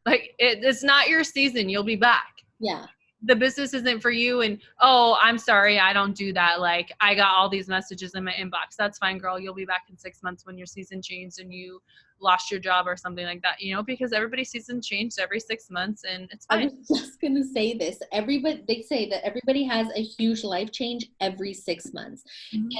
Like it's not your season. You'll be back. Yeah. The business isn't for you, and oh, I'm sorry, I don't do that. Like I got all these messages in my inbox. That's fine, girl. You'll be back in 6 months when your season changed and you lost your job or something like that. Because everybody's season changed every 6 months, and it's fine. I was just gonna say this. They say that everybody has a huge life change every 6 months, and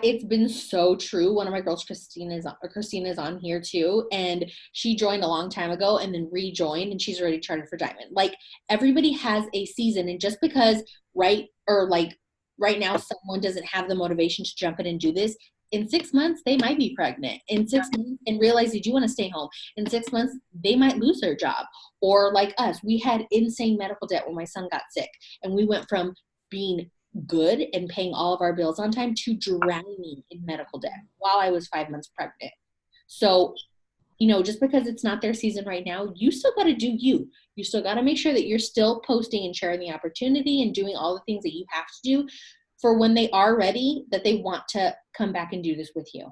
it's been so true. One of my girls, Christina is on here too. And she joined a long time ago and then rejoined and she's already charted for Diamond. Like everybody has a season. And just because right now someone doesn't have the motivation to jump in and do this, in 6 months, they might be pregnant. In 6 months and realize they do want to stay home. In 6 months, they might lose their job. Or like us, we had insane medical debt when my son got sick. And we went from being good and paying all of our bills on time to drowning in medical debt while I was 5 months pregnant. So, just because it's not their season right now, you still got to do you. You still got to make sure that you're still posting and sharing the opportunity and doing all the things that you have to do for when they are ready, that they want to come back and do this with you.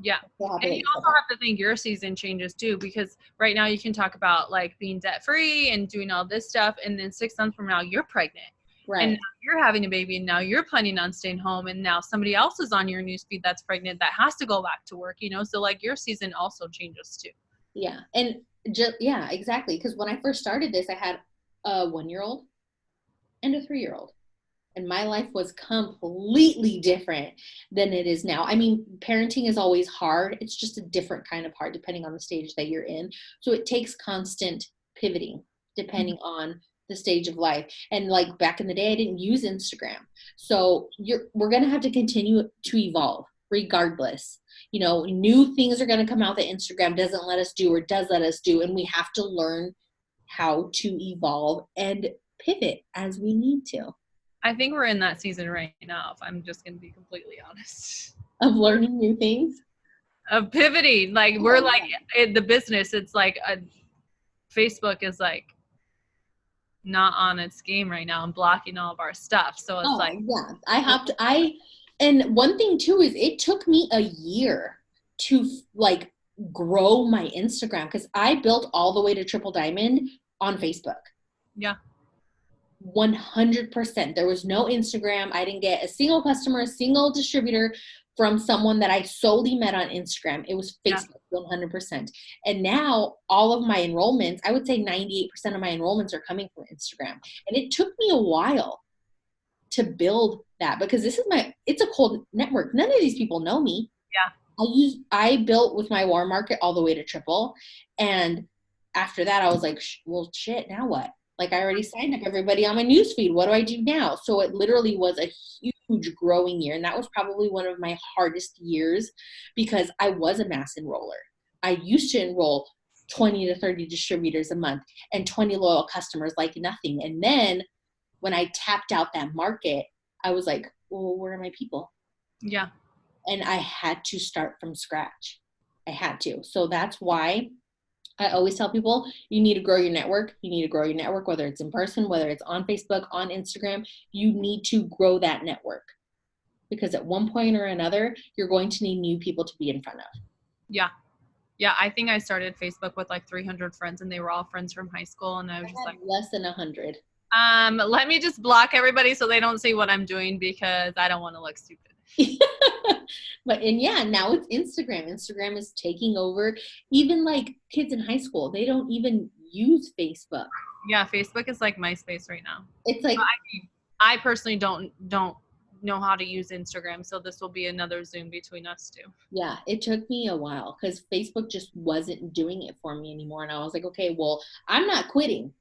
Yeah. And you also have to think your season changes too, because right now you can talk about like being debt free and doing all this stuff. And then 6 months from now, you're pregnant. Right. And now you're having a baby and now you're planning on staying home. And now somebody else is on your newsfeed that's pregnant that has to go back to work, So like your season also changes too. Yeah. And yeah, exactly. Because when I first started this, I had a 1-year-old and a 3-year-old. And my life was completely different than it is now. I mean, parenting is always hard. It's just a different kind of hard depending on the stage that you're in. So it takes constant pivoting depending on the stage of life. And like back in the day, I didn't use Instagram. So we're going to have to continue to evolve regardless. New things are going to come out that Instagram doesn't let us do or does let us do. And we have to learn how to evolve and pivot as we need to. I think we're in that season right now, if I'm just going to be completely honest. Of learning new things? Of pivoting. Like, we're like, in the business, it's like, Facebook is like not on its game right now and blocking all of our stuff. So it's yeah, and one thing too is it took me a year to like grow my Instagram because I built all the way to Triple Diamond on Facebook. Yeah. 100%. There was no Instagram. I didn't get a single customer, a single distributor from someone that I solely met on Instagram. It was Facebook, 100%. And now all of my enrollments, I would say 98% of my enrollments are coming from Instagram. And it took me a while to build that because it's a cold network. None of these people know me. Yeah. I built with my warm market all the way to Triple. And after that, I was like, well, shit, now what? Like I already signed up everybody on my newsfeed. What do I do now? So it literally was a huge growing year. And that was probably one of my hardest years because I was a mass enroller. I used to enroll 20 to 30 distributors a month and 20 loyal customers like nothing. And then when I tapped out that market, I was like, well, where are my people? Yeah. And I had to start from scratch. I had to. So that's why I always tell people you need to grow your network. You need to grow your network, whether it's in person, whether it's on Facebook, on Instagram. You need to grow that network because at one point or another, you're going to need new people to be in front of. Yeah. Yeah, I think I started Facebook with like 300 friends and they were all friends from high school. And I was just like, less than 100. Let me just block everybody so they don't see what I'm doing because I don't want to look stupid. And yeah, now it's Instagram. Instagram is taking over. Even like kids in high school, they don't even use Facebook. Yeah, Facebook is like MySpace right now. It's like I personally don't know how to use Instagram, so this will be another Zoom between us two. Yeah, it took me a while because Facebook just wasn't doing it for me anymore. And I was like, okay, well, I'm not quitting.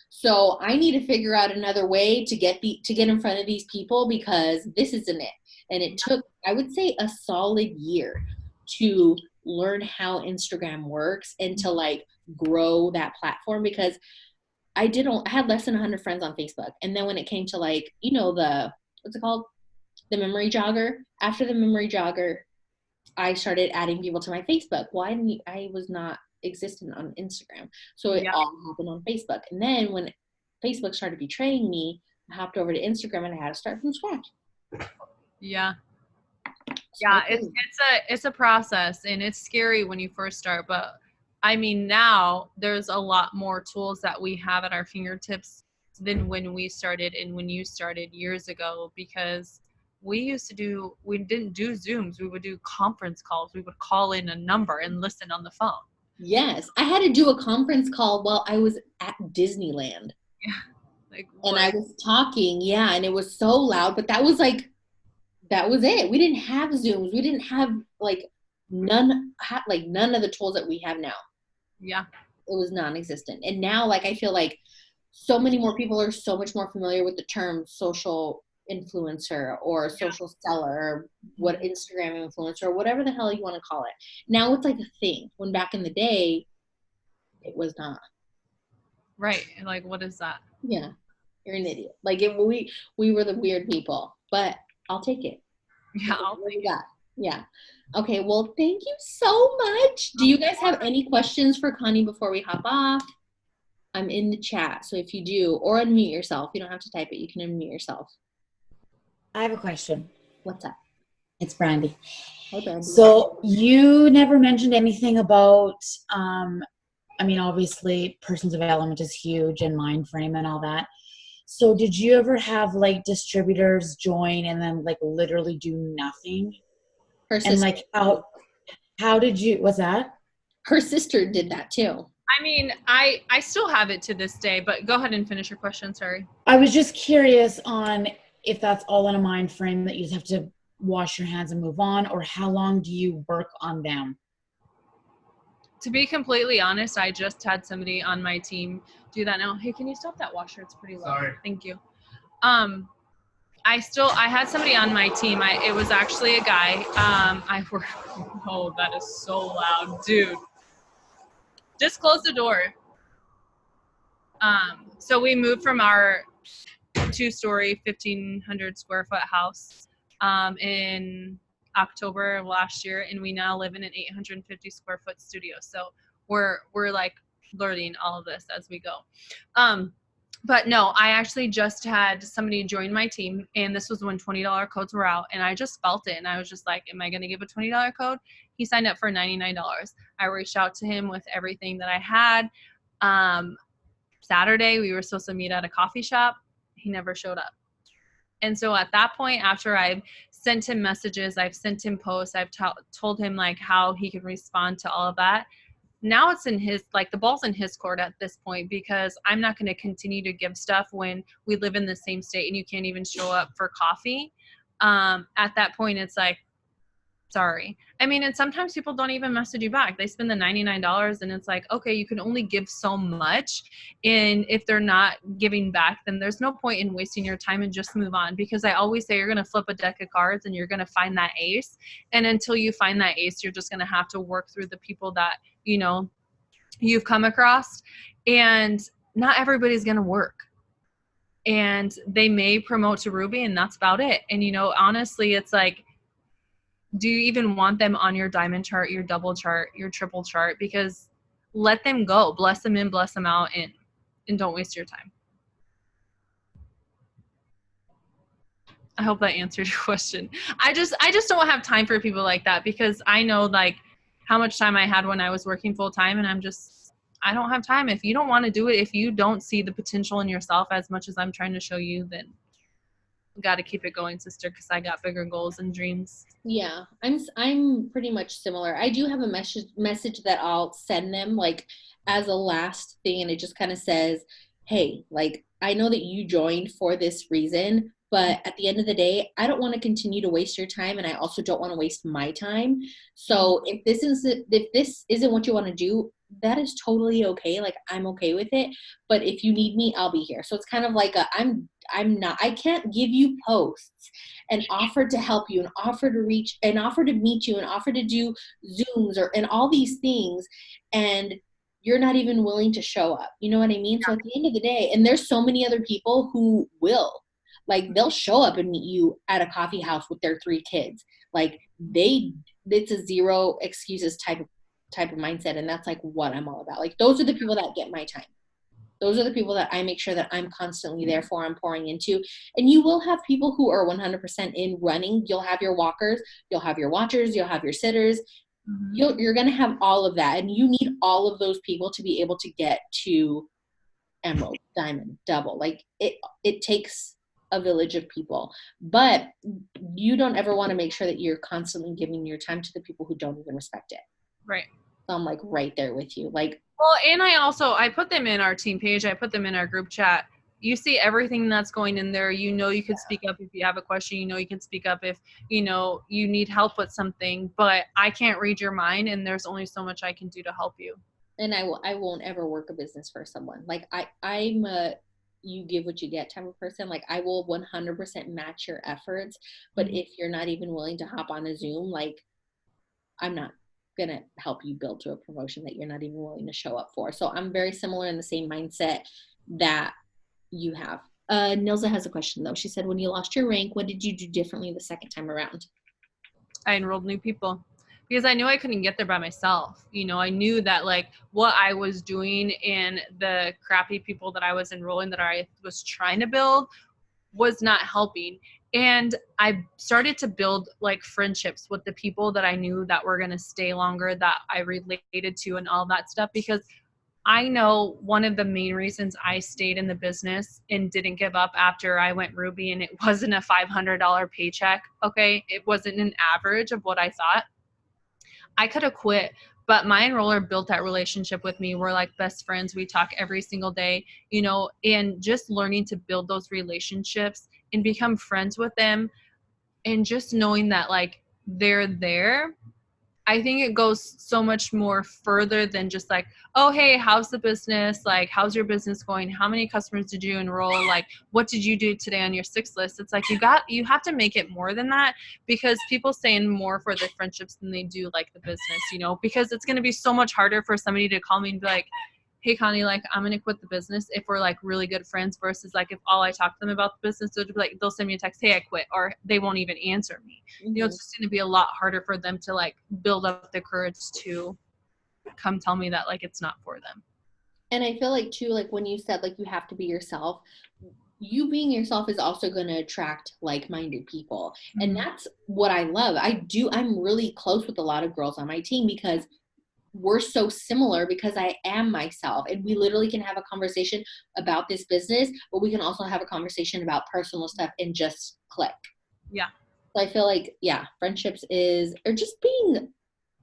So I need to figure out another way to get in front of these people because this isn't it. And it took, I would say, a solid year to learn how Instagram works and to like grow that platform because I had less than 100 friends on Facebook. And then when it came to like, what's it called? The memory jogger. After the memory jogger, I started adding people to my Facebook. Well, I was not existent on Instagram. So it all happened on Facebook. And then when Facebook started betraying me, I hopped over to Instagram and I had to start from scratch. Yeah. Yeah, it's a process and it's scary when you first start, but I mean now there's a lot more tools that we have at our fingertips than when we started and when you started years ago because we didn't do Zooms, we would do conference calls. We would call in a number and listen on the phone. Yes, I had to do a conference call while I was at Disneyland. Yeah. Like and I was talking, and it was so loud, but that was it. We didn't have Zooms. We didn't have none of the tools that we have now. Yeah. It was non-existent. And now I feel like so many more people are so much more familiar with the term social influencer or social seller or what Instagram influencer or whatever the hell you want to call it. Now it's like a thing. When back in the day, it was not. Right. Like, what is that? Yeah. You're an idiot. We were the weird people, but I'll take it. Yeah, I'll take it. Yeah. Okay, well, thank you so much. Do you guys have any questions for Connie before we hop off? I'm in the chat, so if you do, or unmute yourself. You don't have to type it. You can unmute yourself. I have a question. What's up? It's Brandy. Hi, Brandy. So you never mentioned anything about, obviously personal development is huge and mind frame and all that. So did you ever have distributors join and then literally do nothing? Her sister. And how did you, what's that? Her sister did that too. I mean, I still have it to this day, but go ahead and finish your question. Sorry. I was just curious on if that's all in a mind frame that you just have to wash your hands and move on, or how long do you work on them? To be completely honest, I just had somebody on my team do that now. Hey, can you stop that washer? It's pretty loud. Sorry. Thank you. I had somebody on my team. It was actually a guy. Oh, that is so loud, dude. Just close the door. So we moved from our 2-story, 1,500 square foot house in October of last year, and we now live in an 850 square foot studio. So we're learning all of this as we go. But no, I actually just had somebody join my team, and this was when $20 codes were out, and I just felt it, and I was just like, am I going to give a $20 code? He signed up for $99. I reached out to him with everything that I had. Saturday, we were supposed to meet at a coffee shop. He never showed up. And so at that point, after I've sent him messages, I've sent him posts, I've told him how he can respond to all of that. Now it's in the ball's in his court at this point, because I'm not going to continue to give stuff when we live in the same state and you can't even show up for coffee. At that point, it's sorry. I mean, and sometimes people don't even message you back. They spend the $99 and it's okay, you can only give so much. And if they're not giving back, then there's no point in wasting your time and just move on. Because I always say you're going to flip a deck of cards and you're going to find that ace. And until you find that ace, you're just going to have to work through the people that, you've come across. And not everybody's going to work. And they may promote to Ruby and that's about it. And, honestly, it's do you even want them on your diamond chart, your double chart, your triple chart? Because let them go. Bless them in, bless them out, and don't waste your time. I hope that answered your question. I just don't have time for people like that, because I know like how much time I had when I was working full time, and I don't have time. If you don't want to do it, if you don't see the potential in yourself as much as I'm trying to show you, then you got to keep it going, sister, because I got bigger goals and dreams. Yeah, I'm pretty much similar. I do have a message that I'll send them like as a last thing, and it just kind of says, "Hey, like I know that you joined for this reason, but at the end of the day, I don't want to continue to waste your time, and I also don't want to waste my time. So if this isn't what you want to do, that is totally okay. Like I'm okay with it. But if you need me, I'll be here." So it's kind of like I can't give you posts and offer to help you and offer to reach and offer to meet you and offer to do Zooms and all these things, and you're not even willing to show up. You know what I mean? So at the end of the day, and there's so many other people who will, like they'll show up and meet you at a coffee house with their 3 kids. Like it's a zero excuses type of mindset, and that's like what I'm all about. Like those are the people that get my time. Those are the people that I make sure that I'm constantly there for, I'm pouring into. And you will have people who are 100% in running. You'll have your walkers, you'll have your watchers, you'll have your sitters. You're going to have all of that. And you need all of those people to be able to get to emerald, diamond, double. Like it takes a village of people. But you don't ever want to make sure that you're constantly giving your time to the people who don't even respect it. Right. So I'm like right there with you. Like, well, and I put them in our team page. I put them in our group chat. You see everything that's going in there. You know, you could speak up if you have a question. You know, you can speak up if, you know, you need help with something, but I can't read your mind, and there's only so much I can do to help you. And I won't ever work a business for someone. Like I'm a, you give what you get type of person. Like I will 100% match your efforts, but if you're not even willing to hop on a Zoom, like I'm not gonna help you build to a promotion that you're not even willing to show up for. So I'm very similar in the same mindset that you have. Nilza has a question though. She said, when you lost your rank, what did you do differently the second time around? I enrolled new people because I knew I couldn't get there by myself. You know, I knew that like what I was doing and the crappy people that I was enrolling that I was trying to build was not helping. And I started to build like friendships with the people that I knew that were going to stay longer, that I related to and all that stuff, because I know one of the main reasons I stayed in the business and didn't give up after I went Ruby, and it wasn't a $500 paycheck. Okay. It wasn't an average of what I thought. I could have quit, but my enroller built that relationship with me. We're like best friends. We talk every single day, you know, and just learning to build those relationships and become friends with them, and just knowing that like they're there. I think it goes so much more further than just like, oh, hey, how's the business? Like, how's your business going? How many customers did you enroll? Like, what did you do today on your 6 list? It's like you have to make it more than that, because people stay in more for the friendships than they do like the business, you know, because it's going to be so much harder for somebody to call me and be like, hey, Connie, like, I'm going to quit the business if we're like really good friends, versus like if all I talk to them about the business, they'll send me a text, hey, I quit, or they won't even answer me. You know, it's just going to be a lot harder for them to like build up the courage to come tell me that like it's not for them. And I feel like too, like when you said like you have to be yourself, you being yourself is also going to attract like-minded people. And that's what I love. I'm really close with a lot of girls on my team because we're so similar, because I am myself, and we literally can have a conversation about this business, but we can also have a conversation about personal stuff and just click. Yeah. So I feel like, yeah, friendships or just being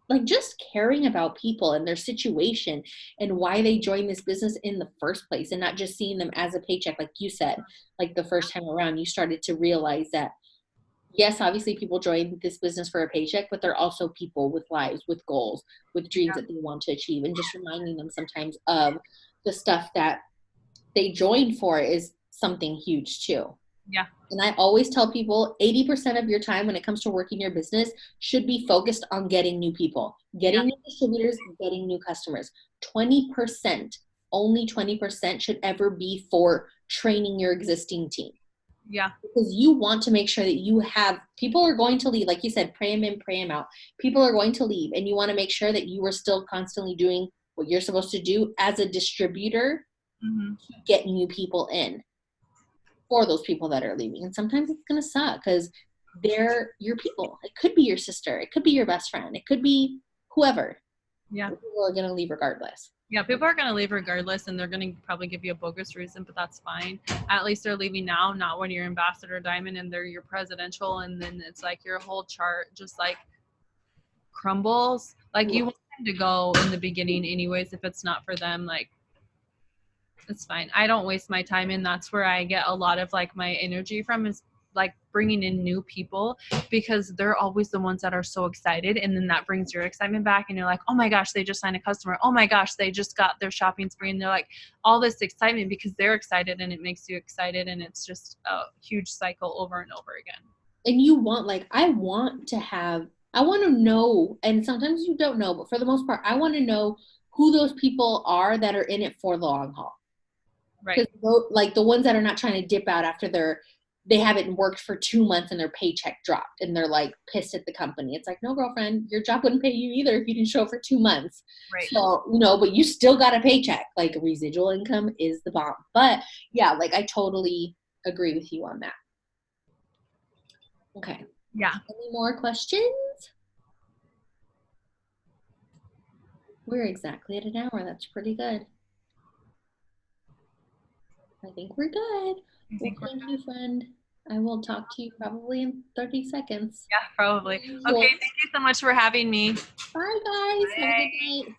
like, just caring about people and their situation and why they joined this business in the first place, and not just seeing them as a paycheck. Like you said, like the first time around, you started to realize that yes, obviously people join this business for a paycheck, but they're also people with lives, with goals, with dreams that they want to achieve, and just reminding them sometimes of the stuff that they joined for is something huge too. Yeah. And I always tell people 80% of your time when it comes to working your business should be focused on getting new people, getting new distributors, getting new customers. 20%, only 20% should ever be for training your existing team. Yeah. Because you want to make sure that you have, people are going to leave. Like you said, pray them in, pray them out. People are going to leave, and you want to make sure that you are still constantly doing what you're supposed to do as a distributor Mm-hmm. to get new people in for those people that are leaving. And sometimes it's going to suck because they're your people. It could be your sister. It could be your best friend. It could be whoever. Yeah. People are going to leave regardless. Yeah, people are going to leave regardless, and they're going to probably give you a bogus reason, but that's fine. At least they're leaving now, not when you're ambassador diamond and they're your presidential, and then it's like your whole chart just like crumbles. Like you want them to go in the beginning anyways. If it's not for them, like it's fine. I don't waste my time, and that's where I get a lot of like my energy from, is like bringing in new people, because they're always the ones that are so excited, and then that brings your excitement back, and you're like, oh my gosh, they just signed a customer, oh my gosh, they just got their shopping spree, and they're like all this excitement because they're excited, and it makes you excited, and it's just a huge cycle over and over again. And you want, like, I want to know, and sometimes you don't know, but for the most part, I want to know who those people are that are in it for the long haul. Right. Like the ones that are not trying to dip out after they haven't worked for 2 months and their paycheck dropped and they're like pissed at the company. It's like, no, girlfriend, your job wouldn't pay you either if you didn't show up for 2 months. Right. So, but you still got a paycheck. Like, residual income is the bomb. But yeah, like, I totally agree with you on that. Okay. Yeah. Any more questions? We're exactly at an hour. That's pretty good. I think we're good. Thank you, friend. I will talk to you probably in 30 seconds. Yeah, probably. Okay, thank you so much for having me. Bye, guys. Bye. Have a good night.